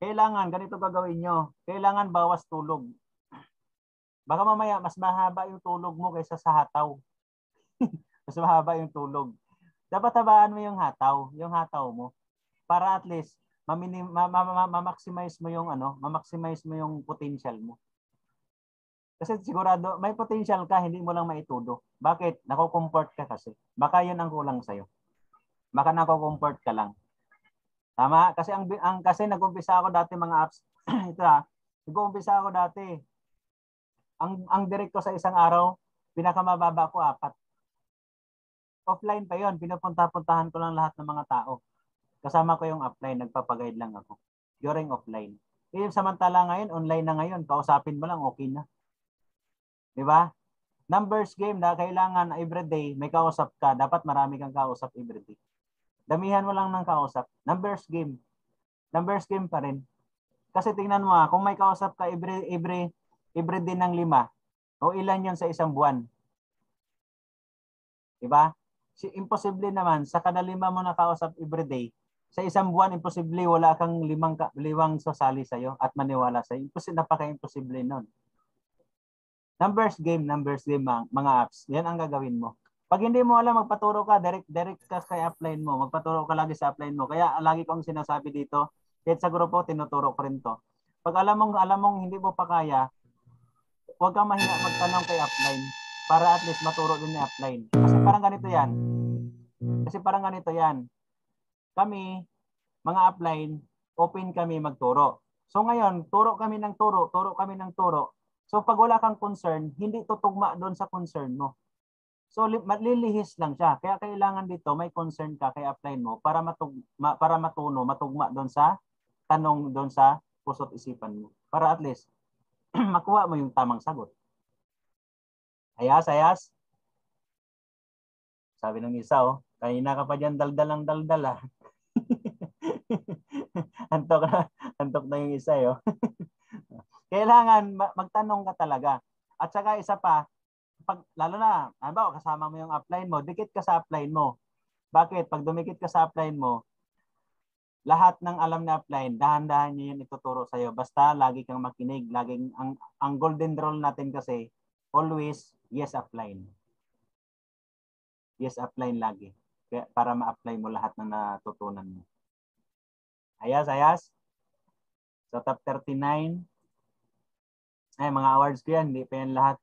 Kailangan, ganito gagawin nyo. Kailangan bawas tulog. Baka mamaya, mas mahaba yung tulog mo kaysa sa hataw. Mas mahaba yung tulog. Dapat habaan mo yung hataw mo. Para at least, ma-maximize mo yung potential mo. Kasi sigurado, may potential ka, hindi mo lang maitudo. Bakit? Nako-comfort ka kasi. Baka yun ang kulang sa'yo. Baka nako-comfort ka lang. Tama? Kasi kasi nag-umpisa ako dati mga apps. Ito nag-umpisa ako dati. Ang direct ko sa isang araw, pinakamababa ko 4. Offline pa yon, pinupunta-puntahan ko lang lahat ng mga tao. Kasama ko yung offline, nagpapaguide lang ako. During offline. Samantala ngayon, online na ngayon, kausapin mo lang, okay na. Di ba? Numbers game na kailangan everyday may kausap ka. Dapat marami kang kausap everyday. Damihan mo lang ng kausap. Numbers game. Numbers game pa rin. Kasi tingnan mo kung may kausap ka everyday ng 5, o ilan yun sa isang buwan. Di ba? Imposible naman sa kada 5 mo na kausap everyday, sa isang buwan, imposible wala kang 5 sasali sa'yo at maniwala sa'yo. Napaka-imposible nun. Numbers game mga apps. Yan ang gagawin mo. Pag hindi mo alam, magpaturo ka, direct ka kay upline mo. Magpaturo ka lagi sa upline mo. Kaya lagi kong sinasabi dito, kahit sa grupo, tinuturo ko rin to. Pag alam mong hindi mo pa kaya, huwag kang mahiya magtanong kay upline para at least maturo din ni upline. Kasi parang ganito yan. Kami, mga upline, open kami magturo. So ngayon, turo kami ng turo. So pag wala kang concern, hindi tutugma doon sa concern mo. So malilihis lang siya. Kaya kailangan dito may concern ka kay upline mo para matugma doon sa tanong doon sa puso't isipan mo. Para at least makuha mo yung tamang sagot. Ayas. Sabi ng isa, kanina ka pa dyan daldal. Antok na yung isa, Kailangan magtanong ka talaga. At saka isa pa, lalo na, kasama mo yung upline mo, dikit ka sa upline mo. Bakit? Pag dumikit ka sa upline mo, lahat ng alam na upline, dahan-dahan niyo yun ituturo sa'yo. Basta lagi kang makinig. Ang golden rule natin kasi, always, yes upline. Yes upline lagi. Kaya, para ma-apply mo lahat ng natutunan mo. Ayas. So, top 39. Mga awards ko yan. Hindi pa yan lahat.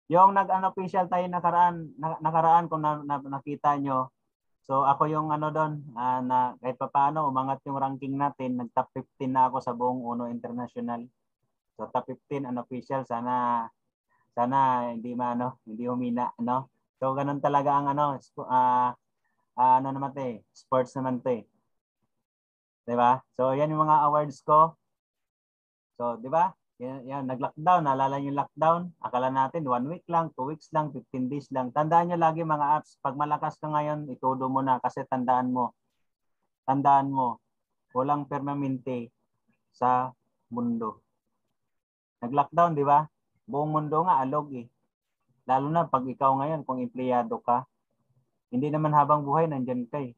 Yung nag-unofficial tayo nakaraan kung nakita nyo. So, ako yung doon, na kahit pa paano, umangat yung ranking natin. Nag-top 15 na ako sa buong UNO International. So, top 15 unofficial. Sana hindi humina, So, ganun talaga ang naman 'to sports naman 'to 'Di ba? So, yan yung mga awards ko. So, 'di ba? Yan, nag-lockdown, naalala yung lockdown. Akala natin 1 week lang, 2 weeks lang, 15 days lang. Tandaan nyo lagi mga apps, pag malakas ka ngayon, itudo mo na kasi tandaan mo, walang permanente sa mundo. Nag-lockdown, 'di ba? Buong mundo nga alog Lalo na pag ikaw ngayon kung empleyado ka, Hindi naman habang buhay, nandyan ka eh.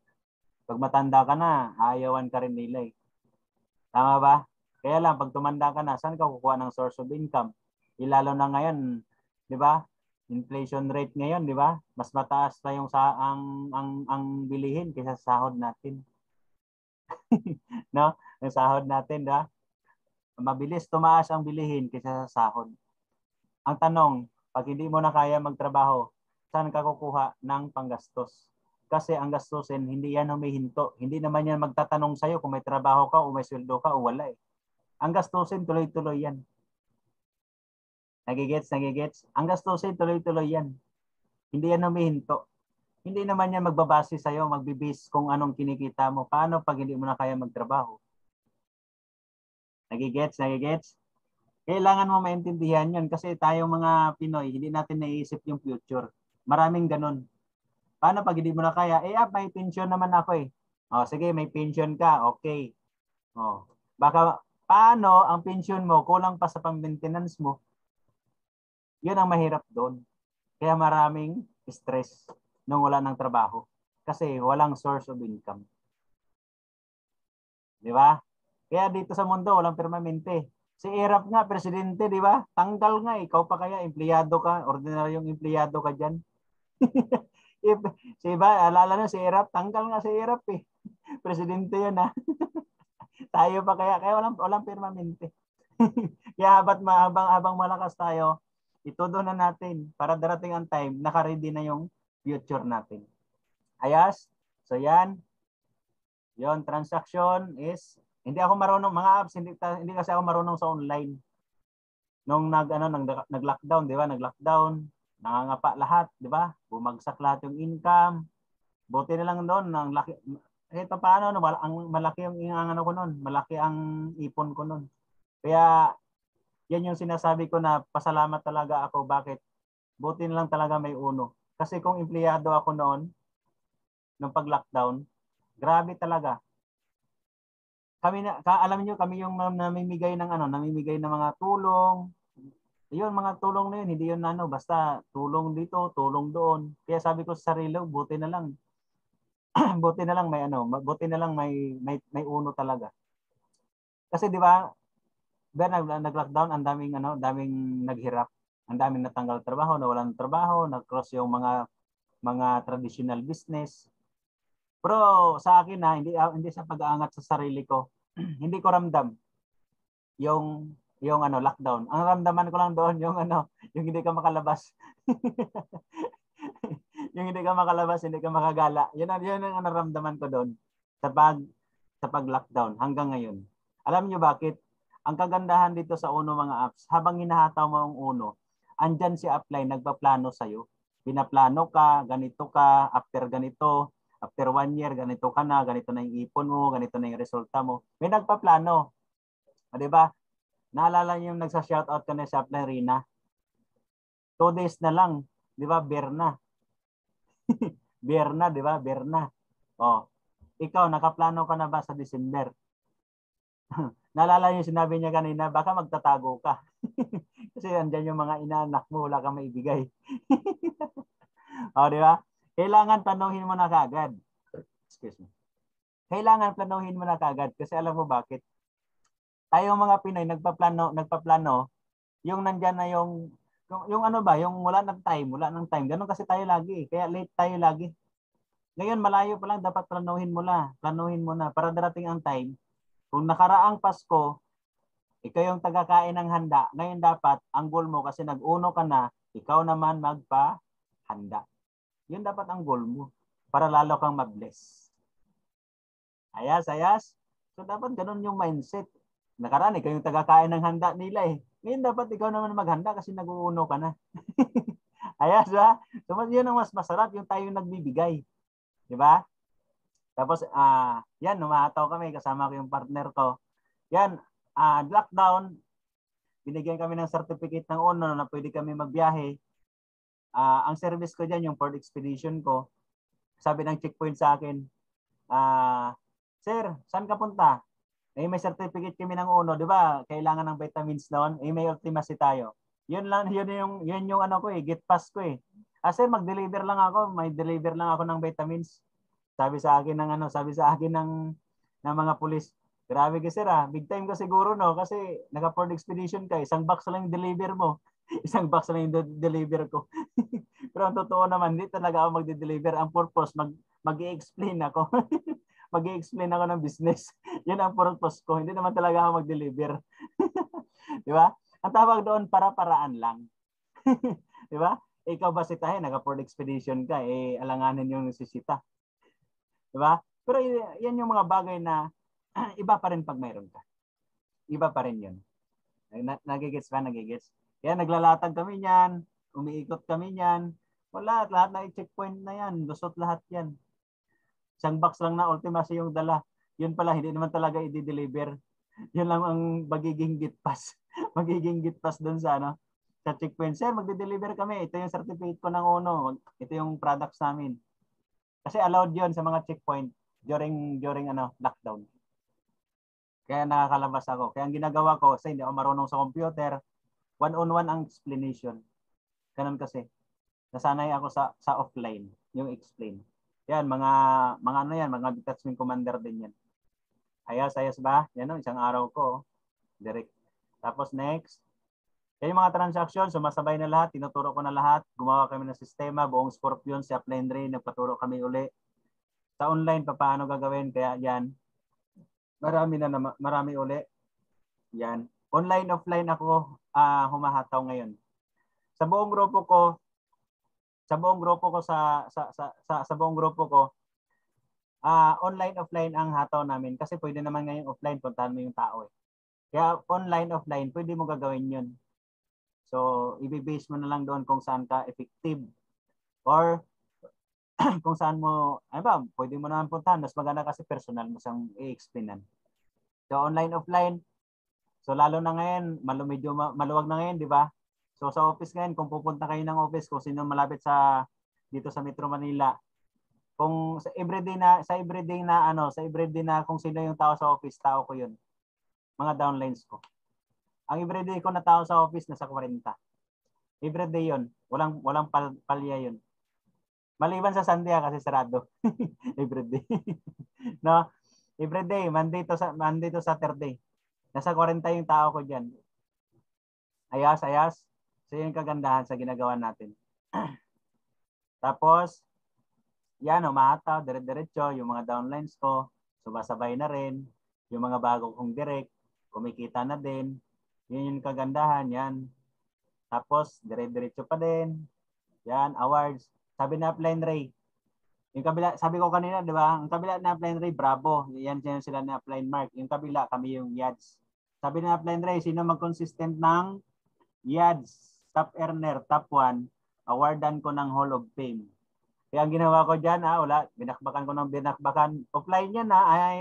Pag matanda ka na, aayawan ka rin nila eh. Tama ba? Kaya lang, pag tumanda ka na, saan ka kukuha ng source of income? Lalo na ngayon, di ba? Inflation rate ngayon, di ba? Mas mataas pa yung ang bilihin kaysa sa sahod natin. No? Ang sahod natin, di ba? Mabilis tumaas ang bilihin kaysa sa sahod. Ang tanong, pag hindi mo na kaya magtrabaho, saan ka kukuha ng panggastos? Kasi ang gastusin, hindi yan humihinto. Hindi naman yan magtatanong sa'yo kung may trabaho ka o may sweldo ka o wala eh. Ang gastusin, tuloy-tuloy yan. Nagigets? Ang gastusin, tuloy-tuloy yan. Hindi yan humihinto. Hindi naman yan magbabase sa'yo, magbibase kung anong kinikita mo. Paano pag hindi mo na kaya magtrabaho? Nagigets? Kailangan mo maintindihan yun kasi tayong mga Pinoy, hindi natin naiisip yung future. Maraming ganun. Paano pag hindi mo na kaya? May pension naman ako eh. Sige, may pension ka. Okay. Baka paano ang pension mo kulang pa sa pang-maintenance mo? Yun ang mahirap doon. Kaya maraming stress nung wala ng trabaho. Kasi walang source of income. Di ba? Kaya dito sa mundo, walang permanente. Si Erap nga, presidente, di ba? Tanggal nga, ikaw pa kaya, empleyado ka, ordinaryong empleyado ka dyan. Si ba, alala na si Erap, tanggal nga si Erap eh. Presidente yun ha. Tayo pa kaya walang permanente. Kaya habang malakas tayo, itudo na natin para darating ang time, naka-ready na yung future natin. Ayas? So yan. Yon, transaction is, hindi ako marunong, mga apps, hindi kasi ako marunong sa online. Nung nag-lockdown, di ba? Nag-lockdown, nangangapa lahat, di ba? Bumagsak lahat yung income. Buti na lang doon, ang laki, paano, malaki yung ano ko noon, malaki ang ipon ko noon. Kaya, yan yung sinasabi ko na pasalamat talaga ako. Bakit? Buti na lang talaga may uno. Kasi kung empleyado ako noon, nung pag-lockdown, grabe talaga. Alam niyo, kami yung namimigay ng mga tulong. Yun, mga tulong na yun, hindi yun basta tulong dito, tulong doon. Kaya sabi ko sa sarili, buti na lang. Buti na lang may uno talaga. Kasi di ba, nag-lockdown, ang daming naghirap. Ang daming natanggal trabaho, nawalan ng trabaho, nag-cross yung mga traditional business. Pero sa akin hindi sa pag-aangat sa sarili ko. Hindi ko ramdam yung lockdown. Ang ramdaman ko lang doon yung yung hindi ka makalabas. Yung hindi ka makalabas, hindi ka makagala. Yun ang naramdaman ko doon sa pag-lockdown hanggang ngayon. Alam niyo bakit? Ang kagandahan dito sa Uno mga apps, habang hinahataw mo ang Uno, andyan si Upline nagpaplano sa'yo. Pinaplano ka, ganito ka, after ganito, after 1 year, ganito ka na, ganito na yung ipon mo, ganito na yung resulta mo. May nagpaplano. Di ba? Naalala niyo yung nagsa-shoutout ka na sa Upline Rina? 2 days na lang, di ba? Berna. Berna, di ba? Berna. Ikaw, nakaplano ka na ba sa December? Naalala niyo sinabi niya kanina, baka magtatago ka. Kasi andyan yung mga inaanak mo, wala kang maibigay. Di ba? Kailangan planuhin mo na kagad. Excuse me. Kailangan planuhin mo na kagad kasi alam mo bakit? Tayong mga Pinoy nagpaplano, yung nandyan na yung yung wala ng time. Ganun kasi tayo lagi. Kaya late tayo lagi. Ngayon, malayo pa lang, dapat planuhin mo na para darating ang time. Kung nakaraang Pasko, ikaw yung tagakain ng handa, ngayon dapat, ang goal mo kasi nag-uno ka na, ikaw naman magpa-handa. Yun dapat ang goal mo para lalo kang mag-bless. Ayas. So dapat ganun yung mindset. Nakaraan, ikaw yung tagakain ng handa nila eh. Ngayon dapat ikaw naman maghanda kasi nag-uuno ka na. Ayas ba? So yun ang mas masarap, yung tayo nagbibigay. Di ba? Tapos, yan, numataw kami, kasama ko yung partner ko. Yan, lockdown, binigyan kami ng certificate ng Uno na pwede kami magbiyahe. Ang service ko dyan, yung Ford Expedition ko, sabi ng checkpoint sa akin, Sir, saan ka punta? May certificate kami ng Uno, di ba? Kailangan ng vitamins noon. May ultimacy tayo. Yun yung get pass ko eh. Sir, mag-deliver lang ako. May deliver lang ako ng vitamins. Sabi sa akin ng sabi sa akin ng mga pulis. Grabe ka sir big time ka siguro no kasi naka-Ford Expedition ka, isang box lang yung deliver mo. Isang box lang yung deliver ko. Pero ang totoo naman, hindi talaga ako magde-deliver. Ang purpose, mag-i-explain ako. Mag-i-explain ako ng business. Yun ang purpose ko. Hindi naman talaga ako mag-deliver. Di ba? Ang tawag doon, para-paraan lang. Di ba? Ikaw ba sitahin, naka-Ford Expedition ka, alanganin yung sisita. Di ba? Pero yan yung mga bagay na iba pa rin pag mayroon ka. Iba pa rin yun. Nagigets ba? Nagigets? Kaya naglalatag kami niyan, umiikot kami niyan. Wala, lahat na i-checkpoint na yan. Lusot lahat yan. Isang box lang na ultimacy yung dala. Yun pala, hindi naman talaga i-deliver. Yun lang ang magiging gate pass. Magiging gate pass doon sa sa checkpoint. Sir, magde-deliver kami. Ito yung certificate ko ng UNO. Ito yung products namin. Kasi allowed yun sa mga checkpoint during lockdown. Kaya nakakalabas ako. Kaya ang ginagawa ko, kasi hindi ako marunong sa computer, one-on-one ang explanation. Ganun kasi. Nasanay ako sa offline, yung explain. Yan, mga detachment commander din yan. Ayos ba? Yan isang araw ko. Direct. Tapos next, yan yung mga transaction, sumasabay na lahat, tinuturo ko na lahat, gumawa kami ng sistema, buong Scorpion, si Upline Ray, nagpaturo kami uli. Sa online, paano gagawin? Kaya yan, marami uli. Yan. Online, offline ako humahataw ngayon. Sa buong grupo ko, sa buong grupo ko, online, offline ang hataw namin kasi pwede naman ngayon offline, puntahan mo yung tao eh. Kaya online, offline, pwede mo gagawin yun. So, i-base mo na lang doon kung saan ka effective. Or, kung saan mo, pwede mo naman puntahan. Mas maganda kasi personal mo siyang i-explainan. So, online, offline. So, lalo na ngayon, medyo maluwag na ngayon, di ba? So, sa office ngayon, kung pupunta kayo ng office, kung sino malapit dito sa Metro Manila, kung sa everyday na kung sino yung tao sa office, tao ko yun. Mga downlines ko. Ang everyday ko na tao sa office nasa 40. Everyday yun. Walang palya yun. Maliban sa Sunday kasi sarado. Everyday. No? Everyday, Monday to Saturday. Nasa 40 yung tao ko diyan. Ayas. So yun yung kagandahan sa ginagawa natin. Tapos, yan, umahataw, dire-diretso, yung mga downlines ko, sumasabay na rin. Yung mga bago kong direct, kumikita na din. Yun yung kagandahan, yan. Tapos, dire-diretso pa din. Yan, awards. Sabi na Upline Ray, yung kabila, sabi ko kanina, di ba? Ang kabila na Upline Ray, Bravo. Yan sila na Upline Mark. Yung kabila, kami yung Yads. Sabi na Upline Ray, sino mag-consistent ng Yads, top earner, top 1, awardan ko ng Hall of Fame. Kaya ang ginawa ko dyan, wala, binakbakan ko ng binakbakan. Offline yan, ay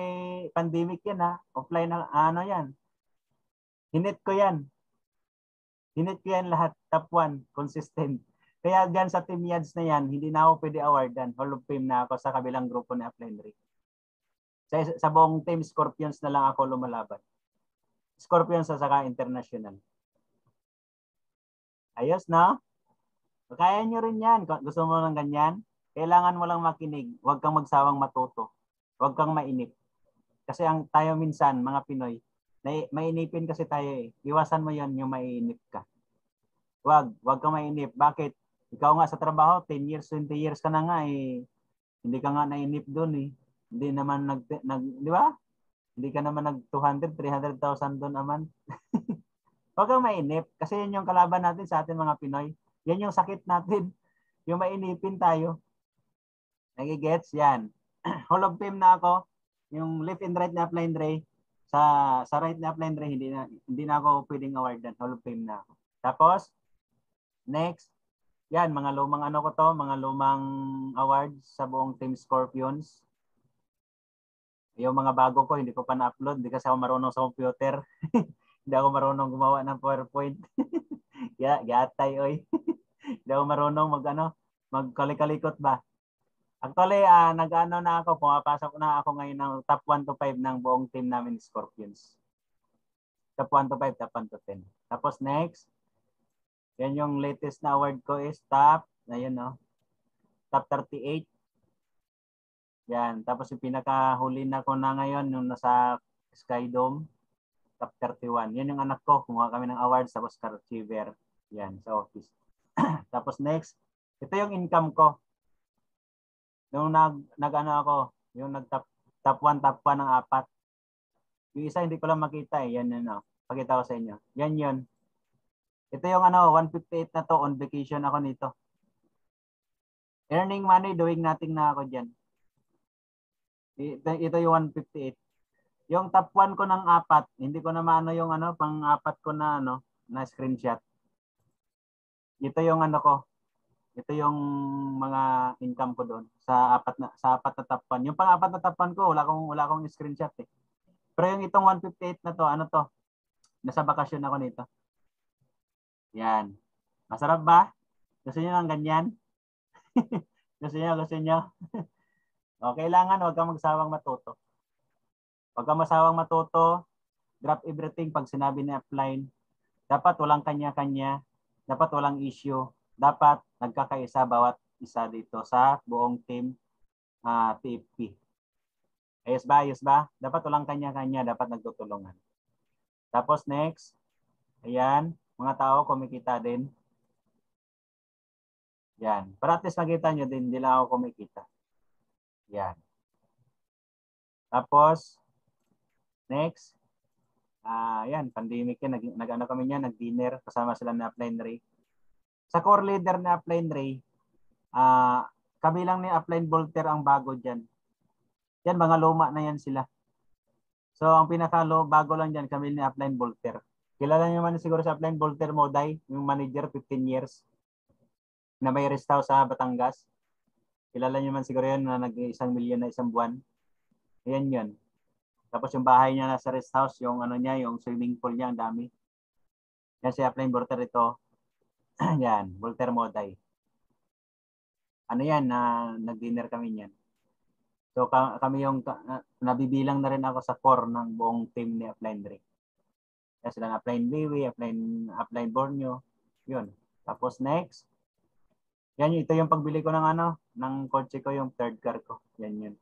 pandemic yan, offline na, yan. Hinit ko yan lahat, top 1, consistent. Kaya dyan sa Team Yads na yan, hindi na ako pwede awardan. Hall of Fame na ako sa kabilang grupo na Upline Ray. Sa buong Team Scorpions na lang ako lumalaban. Scorpions sa saka international. Ayos, no? Kaya nyo rin yan. Gusto mo ng ganyan? Kailangan mo lang makinig. Huwag kang magsawang matuto. Huwag kang mainip. Kasi tayo minsan, mga Pinoy, mainipin kasi tayo eh. Iwasan mo yon yung mainip ka. Huwag kang mainip. Bakit? Ikaw nga sa trabaho, 10 years, 20 years ka na nga eh. Hindi ka nga nainip doon eh. Hindi naman di ba? Hindi ka naman nag 200, 300,000 doon naman. Huwag kang mainip. Kasi yun yung kalaban natin sa atin mga Pinoy. Yan yung sakit natin. Yung mainipin tayo. Nagigets? Yan. Hall of Fame na ako. Yung left and right na Upline Ray. Sa right na Upline Ray, hindi na ako pwedeng awardan. Hall of Fame na ako. Tapos, next. Yan, mga lumang ko to. Mga lumang awards sa buong Team Scorpions. Yung mga bago ko, hindi ko pa na-upload. Hindi kasi ako marunong sa computer. Hindi ako marunong gumawa ng PowerPoint. Gatay, oy. Hindi ako marunong magkalikalikot ba. Actually, na ako, pumapasok na ako ngayon ng top 1 to 5 ng buong team namin Scorpions. Top 1 to 5, top 1 to 10. Tapos next, yan yung latest na award ko is top Ayun, no? Top 38. Yan. Tapos yung pinakahuli na ko na ngayon, yung nasa Skydome, top 31. Yan yung anak ko. Kumuha kami ng awards sa Oscar Achiever. Yan, sa office. Tapos next, ito yung income ko. Nung nag-ano ako, yung nag-top 1, top 1 ng 4. Yung isa hindi ko lang makita eh. Yan, no? Pakita ko sa inyo. Yan yun. Ito yung 158 na to. On vacation ako nito. Earning money, doing nothing na ako dyan. Ito yung 158. Yung top 1 ko ng 4, hindi ko na maano yung pang-4 ko na na screenshot. Ito yung ko. Ito yung mga income ko doon sa 4 na top 1. Yung pang-4 na top 1 ko, wala akong screenshot eh. Pero yung itong 158 na to, to? Nasa bakasyon ako nito. Yan. Masarap ba? Gusto niyo ng ganyan? Gusto niyo? O, kailangan huwag kang magsawang matuto. Huwag kang masawang matuto. Drop everything pag sinabi ni upline. Dapat walang kanya-kanya. Dapat walang issue. Dapat nagkakaisa bawat isa dito sa buong team TFP. Ayos ba? Ayos ba? Dapat walang kanya-kanya. Dapat nagtutulungan. Tapos next. Ayan. Mga tao kumikita din. Yan. Para at least makita nyo din. Hindi lang ako kumikita. Yan. Tapos, next. Yan. Pandemic yan. Nag-ano kami niya. Nag-dinner. Kasama sila ni Upline Ray. Sa core leader ni Upline Ray, kami lang ni Upline Volter ang bago dyan. Yan, mga luma na yan sila. So, ang bago lang dyan, kami ni Upline Volter. Kilala nyo man siguro sa Upline Volter Moday, yung manager, 15 years, na may rest house sa Batangas. Kilala nyo man siguro yan na nag-1 milyon na isang buwan. Yan yun. Tapos yung bahay niya nasa rest house, yung yung swimming pool niya, ang dami. Yan si Upline Volter ito. Yan, Volter Moday. Yan, nag-dinner kami niyan. So kami yung nabibilang na rin ako sa core ng buong team ni Upline Ray. Kaya sila ng Upline Biwi, Upline Borneo. Yun. Tapos next. Yan, ito yung pagbili ko ng kotse ko, yung third car ko. Yan yun.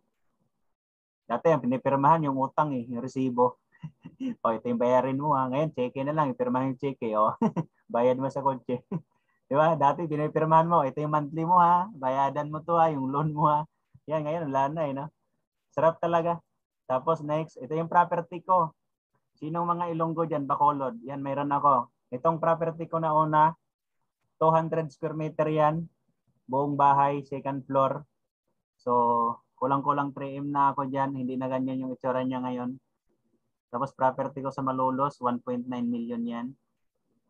Dati yung pinipirmahan yung utang yung resibo. O, ito yung bayarin mo Ngayon, cheque na lang. Ipirmahan yung cheque. Bayad mo sa kotse. Di ba? Dati pinipirmahan mo. Ito yung monthly mo Bayadan mo to yung loan mo Yan, ngayon, wala na no? Sarap talaga. Tapos next, ito yung property ko. Sinong mga Ilonggo dyan? Bacolod. Yan, mayroon ako. Itong property ko na una, 200 square meter yan. Buong bahay, second floor. So, kulang-kulang 3M na ako dyan. Hindi na ganyan yung itsura niya ngayon. Tapos property ko sa Malolos, 1.9 million yan.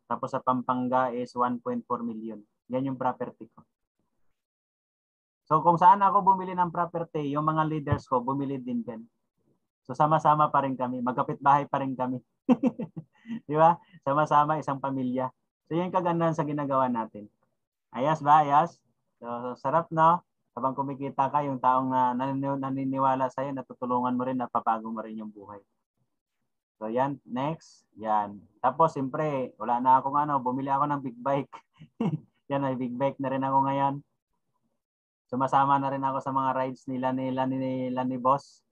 Tapos sa Pampanga is 1.4 million. Yan yung property ko. So kung saan ako bumili ng property, yung mga leaders ko bumili din dyan. So sama-sama pa rin kami. Magkapit-bahay pa rin kami. Di ba? Sama-sama isang pamilya. So yung kagandahan sa ginagawa natin. Ayas ba? Ayas? So sarap no? Habang kumikita ka, yung taong naniniwala sa'yo, natutulungan mo rin, napapago mo rin yung buhay. So yan, next. Yan. Tapos siyempre, wala na akong bumili ako ng big bike. Yan, may big bike na rin ako ngayon. Sumasama na rin ako sa mga rides nila ni boss.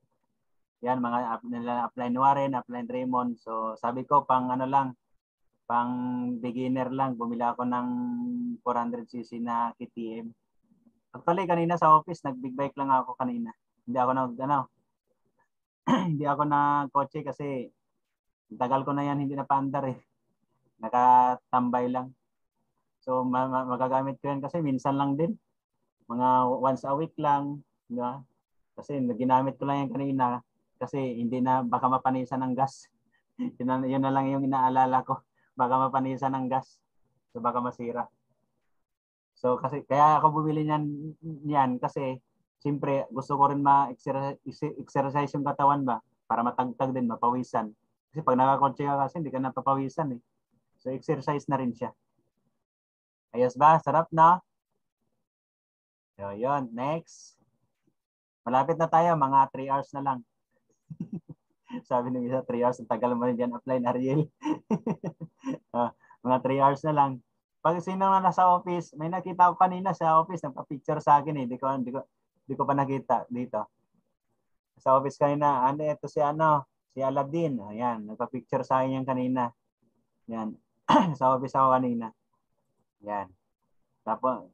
Yan, mga nila Upline Warren, Upline Raymond. So sabi ko, pang beginner lang, bumili ako ng 400cc na KTM. Actually, kanina sa office, nag-big bike lang ako kanina. Hindi ako hindi ako na kotse kasi tagal ko na yan, hindi na paandar Nakatambay lang. So, magagamit ko yan kasi minsan lang din. Mga once a week lang. Diba? Kasi ginamit ko lang yan kanina kasi hindi na baka mapanisan ng gas. yun na lang yung inaalala ko. Baka mapanisan ng gas. So, baka masira. So kasi kaya ako bumili niyan kasi siyempre gusto ko rin ma-exercise yung katawan ba para matagtag din, mapawisan. Kasi pag nakakotse ka kasi hindi ka napapawisan So exercise na rin siya. Ayos ba? Sarap na? So yun, next. Malapit na tayo, mga 3 hours na lang. Sabi ng isa, 3 hours. Ang tagal mo rin dyan, Upline Ariel. Mga 3 hours na lang. Pag sino na nasa office, may nakita ko kanina sa office, nagpa-picture sa akin eh. Di ko pa nakita dito. Sa office kanina, ito si Aladdin. Ayan, nagpa-picture sa akin yan kanina. Yan. Sa office ako kanina. Yan. Tapos,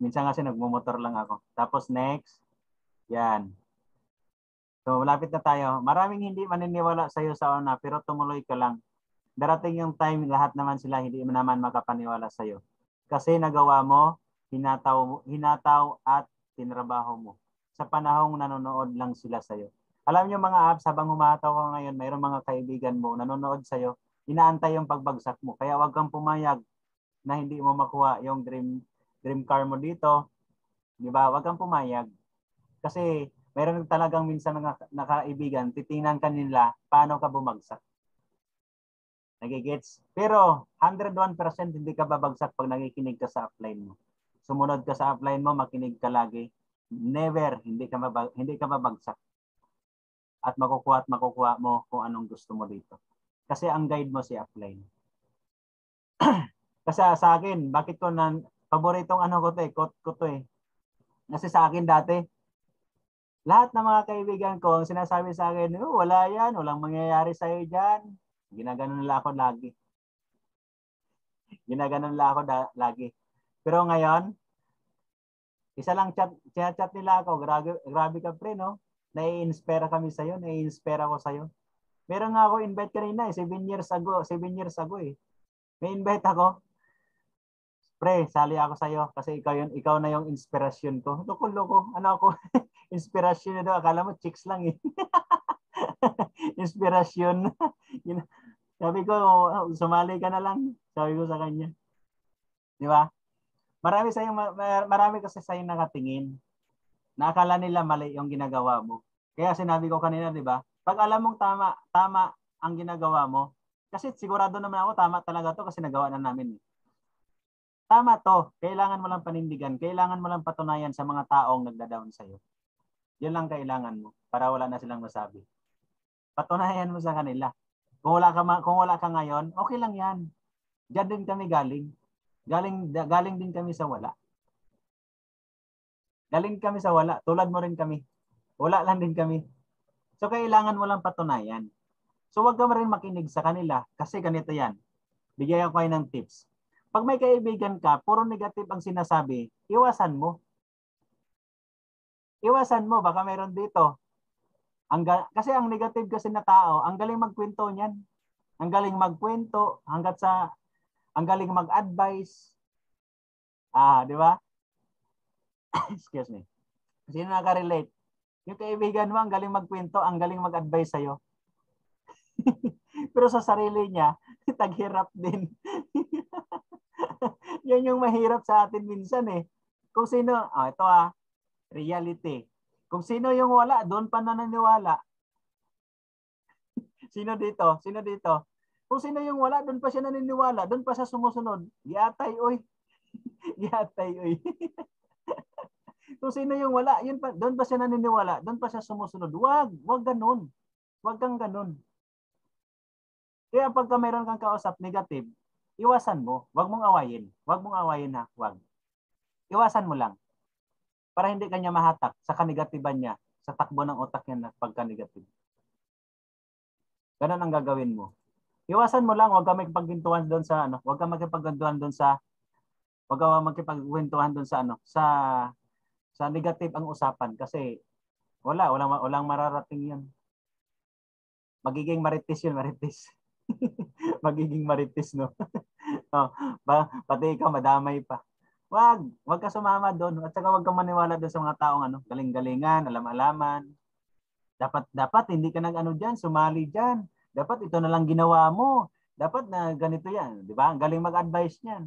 minsan kasi nagmumotor lang ako. Tapos next, yan. So, malapit na tayo. Maraming hindi maniniwala sa iyo sa una, pero tumuloy ka lang. Darating yung time, lahat naman sila hindi naman makapaniwala sa iyo. Kasi nagawa mo, hinataw at tinrabaho mo. Sa panahong nanonood lang sila sa iyo. Alam niyo mga apps, habang humataw ka ngayon, mayroong mga kaibigan mo nanonood sa iyo, inaantay yung pagbagsak mo. Kaya wag kang pumayag na hindi mo makuha yung dream car mo dito. Di ba? Wag kang pumayag. Kasi mayroon talagang minsan nakaibigan, titingnan ka nila paano ka bumagsak. Nagigets? Pero 101% hindi ka babagsak pag nakikinig ka sa upline mo. Sumunod ka sa upline mo, makinig ka lagi. Never, hindi ka babagsak. At makukuha mo kung anong gusto mo dito. Kasi ang guide mo si upline. Kasi sa akin, bakit ko paboritong quote ko to eh. Kasi sa akin dati, lahat ng mga kaibigan ko, ang sinasabi sa akin, wala yan, walang mangyayari sa'yo dyan. Ginaganon nila ako lagi. Lagi. Pero ngayon, isa lang chat nila ako. Grabe ka pre, no? Nai-inspire kami sa'yo. Nai-inspire ako sa'yo. Meron nga ako invite kanina 7 years ago eh. May invite ako. Pre, sali ako sa'yo kasi ikaw na yung inspirasyon ko. Loko. Ano ako? Inspirasyon na daw. Akala mo chicks lang eh. Inspirasyon. Sabi ko, sumali ka na lang. Sabi ko sa kanya. Di ba? Marami kasi sa'yo nakatingin. Nakakala nila mali yung ginagawa mo. Kaya sinabi ko kanina, di ba? Pag alam mong tama ang ginagawa mo, kasi sigurado naman ako, tama talaga to kasi nagawa na namin. Tama to. Kailangan mo lang panindigan. Kailangan mo lang patunayan sa mga taong nagda-down sa'yo. Yun lang kailangan mo para wala na silang masabi. Patunayan mo sa kanila. Kung wala ka ngayon, okay lang yan. Diyan din kami galing. Galing din kami sa wala. Galing kami sa wala. Tulad mo rin kami. Wala lang din kami. So, kailangan mo lang patunayan. So, wag ka rin makinig sa kanila kasi ganito yan. Bigyan ko kayo ng tips. Pag may kaibigan ka, puro negative ang sinasabi, iwasan mo. Iwasan mo. Baka mayroon dito. Kasi ang negative kasi na tao, ang galing magkwento niyan. Ang galing magkwento ang galing mag-advise. Di ba? Excuse me. Sino nakaka-relate? Yung kaibigan mo, ang galing magkwento, ang galing mag-advise sa'yo. Pero sa sarili niya, taghirap din. Yan yung mahirap sa atin minsan eh. Kung sino, ito reality. Kung sino yung wala, doon pa naniniwala. Sino dito? Kung sino yung wala, doon pa siya naniniwala, doon pa siya sumusunod. Yatay, oy. Yatay, oy. Kung sino yung wala, doon pa siya naniniwala, doon pa siya sumusunod. Wag ganun. Wag kang ganun. Kaya pagka mayroon kang kausap negative, iwasan mo. Wag mong awayin. Wag mong awayin ha. Wag. Iwasan mo lang. Para hindi kanya mahatak sa kanegatiban niya, sa takbo ng utak niya na pagka-negative. Ganun ang gagawin mo. Iwasan mo lang, wag ka makipagkwentuhan doon sa wag ka makipagkwentuhan doon sa negative ang usapan kasi walang mararating 'yun. Magiging marites 'yun, marites. Magiging marites, no? Pati ikaw madamay pa. Wag ka sumama doon at saka wag kang maniwala doon sa mga taong galing-galingan, alam-alaman. Dapat hindi ka diyan, sumali diyan. Dapat ito na lang ginawa mo. Dapat na ganito 'yan, 'di ba? Ang galing mag-advise niyan.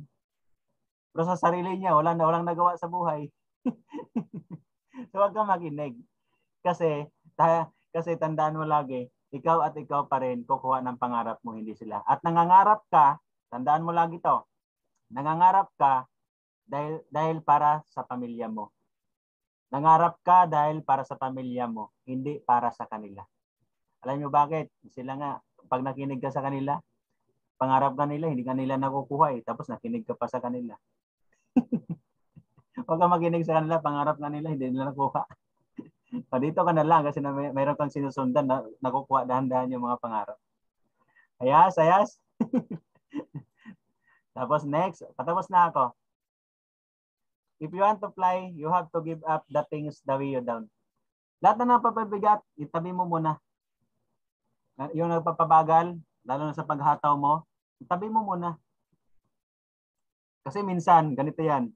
Pero sa sarili niya walang nagawa sa buhay. So wag kang makinig. Kasi tandaan mo lagi, ikaw at ikaw pa rin kukuha ng pangarap mo, hindi sila. At nangangarap ka, tandaan mo lagi to. Nangangarap ka dahil para sa pamilya mo. Nangarap ka dahil para sa pamilya mo, hindi para sa kanila. Alam niyo bakit? Sila nga, pag nakinig ka sa kanila, pangarap ka nila, hindi ka nila nakukuha eh. Tapos nakinig ka pa sa kanila. Huwag ka makinig sa kanila, pangarap ka nila, hindi nila nakuha. Dito ka na lang kasi mayroon kang sinusundan na nakukuha dahan-dahan yung mga pangarap. Ayas. Tapos next, patapos na ako. If you want to fly, you have to give up the things that weigh you down. Lahat na napapabigat, itabi mo muna. Yung nagpapabagal, lalo na sa paghataw mo, itabi mo muna. Kasi minsan, ganito yan.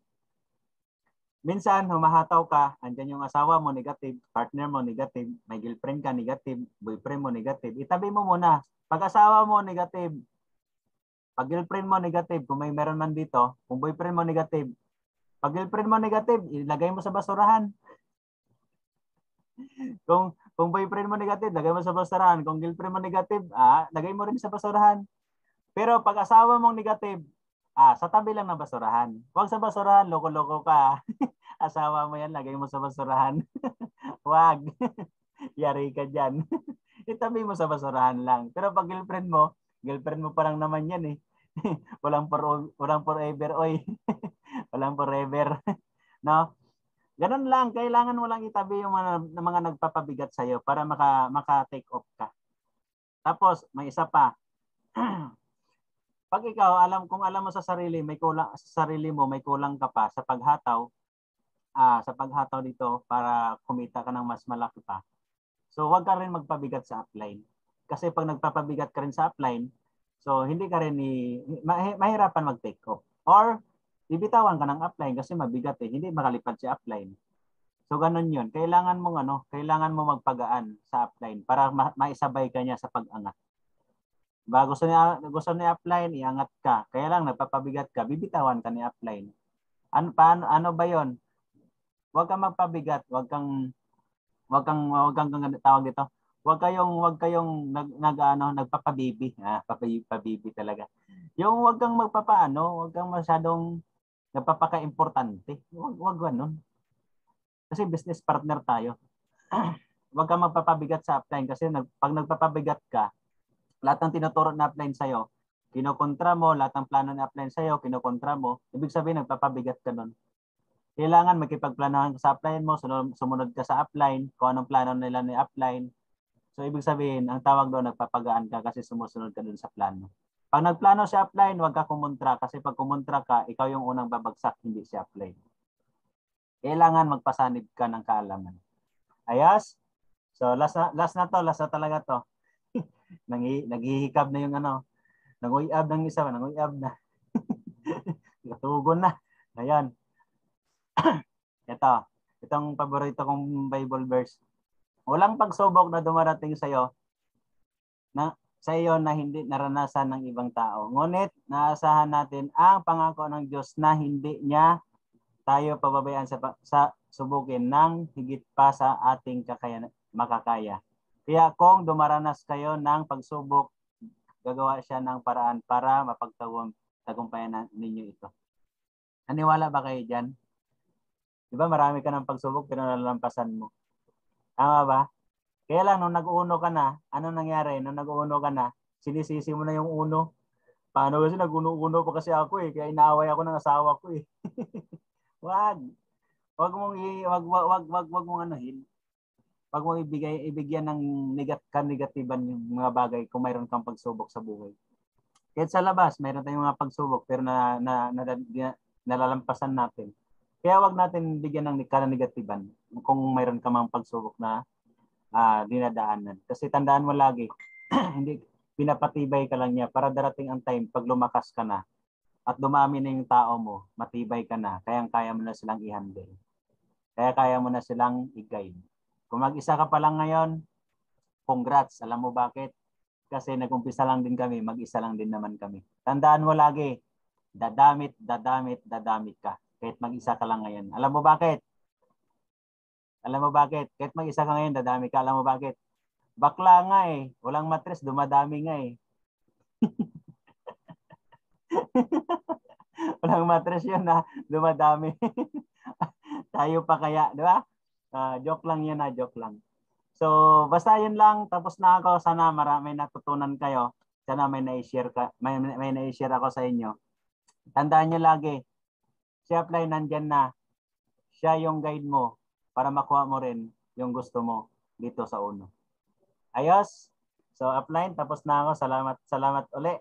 Minsan, humahataw ka, andyan yung asawa mo, negative, partner mo, negative, may girlfriend ka, negative, boyfriend mo, negative. Itabi mo muna. Pag asawa mo, negative. Pag girlfriend mo, negative. Kung may meron man dito, kung boyfriend mo, negative. Pag girlfriend mo, negative, ilagay mo sa basurahan. Kung boyfriend mo negative, lagay mo sa basurahan. Kung girlfriend mo negative, lagay mo rin sa basurahan. Pero pag asawa mong negative, sa tabi lang ng basurahan. Huwag sa basurahan, loko-loko ka. Asawa mo yan, lagay mo sa basurahan. Huwag. Yari ka dyan. Itabi mo sa basurahan lang. Pero pag girlfriend mo parang naman yan eh. walang forever, oy. Walang forever. No? Ganun lang, kailangan mo lang itabi yung mga nagpapabigat sa iyo para maka-take off ka. Tapos, may isa pa. Pag ikaw, kung alam mo sa sarili, may kulang ka pa sa paghataw dito para kumita ka ng mas malaki pa. So, huwag ka rin magpabigat sa upline. Kasi pag nagpapabigat ka rin sa upline, so hindi ka rin mahirapan mag-take off. Or, ibitawan ka ng upline kasi mabigat eh. Hindi makalipad si upline. So, ganun yun. Kailangan mo magpagaan sa upline para maisabay ka niya sa pag-angat. Gusto ni upline, iangat ka. Kaya lang, nagpapabigat ka, bibitawan ka ni upline. Ano ba yon? Huwag kang magpabigat. Huwag kang tawag dito. Huwag kayong nagpapabibi. Pabibi talaga. Yung huwag kang huwag kang masyadong nagpapaka-importante. Huwag ganun. Kasi business partner tayo. Huwag kang magpapabigat sa upline kasi pag nagpapabigat ka, lahat ng tinuturo na upline sa'yo, kinokontra mo, lahat ng plano na upline sa'yo, kinokontra mo, ibig sabihin, nagpapabigat ka nun. Kailangan makipagplanahan ka sa upline mo, sumunod ka sa upline, kung anong plano nila ni upline. So, ibig sabihin, ang tawag doon, nagpapagaan ka kasi sumusunod ka dun sa plano. Pag nagplano si upline, huwag ka kumontra kasi pag kumontra ka, ikaw yung unang babagsak, hindi si upline. Kailangan magpasanib ka ng kaalaman. Ayos? So, last na talaga to. Naghihikab na yung nanguyab ng isa, nanguyab na. Natugon na. Ayan. Itong paborito kong Bible verse. Walang pagsubok na dumarating sa iyo na hindi naranasan ng ibang tao. Ngunit naasahan natin ang pangako ng Diyos na hindi niya tayo pababayaan sa subukin ng higit pa sa ating makakaya. Kaya kung dumaranas kayo ng pagsubok, gagawa siya ng paraan para mapagtagumpayan ninyo ito. Naniwala ba kayo dyan? Di ba marami ka ng pagsubok pero nalalampasan mo? Tama ba? Kaya lang, nung nag-uuno ka na, ano nangyari? Nung nag-uuno ka na, sinisisi mo na yung uno. Paano kasi nag-uno-uno pa kasi ako eh. Kaya inaaway ako ng asawa ko eh. Wag mong anuhin. Wag mong ibigyan ng negatiban yung mga bagay kung mayroon kang pagsubok sa buhay. Kahit sa labas, mayroon tayong mga pagsubok pero nalalampasan natin. Kaya wag natin bigyan ng negatiban kung mayroon ka mang pagsubok na dinadaanan. Kasi tandaan mo lagi, hindi pinapatibay ka lang niya para darating ang time pag lumakas ka na at dumami na yung tao mo, matibay ka na, kaya mo na silang i-handle. Kaya mo na silang i-guide. Kung mag-isa ka pa lang ngayon, congrats. Alam mo bakit? Kasi nag-umpisa lang din kami, mag-isa lang din naman kami. Tandaan mo lagi, dadamit ka. Kahit mag-isa ka lang ngayon. Alam mo bakit? Kahit mag-isa ka ngayon, dadami ka. Alam mo bakit? Bakla nga eh. Walang matres, dumadami nga eh. Walang matres yun na dumadami. Tayo pa kaya, di ba? Joke lang yun joke lang. So, basta yun lang. Tapos na ako. Sana marami natutunan kayo. Sana may na-share may na-share ako sa inyo. Tandaan niyo lagi, si apply nandyan na. Siya yung guide mo para makuha mo rin yung gusto mo dito sa UNO. Ayos? So, upline, tapos na ako. Salamat uli.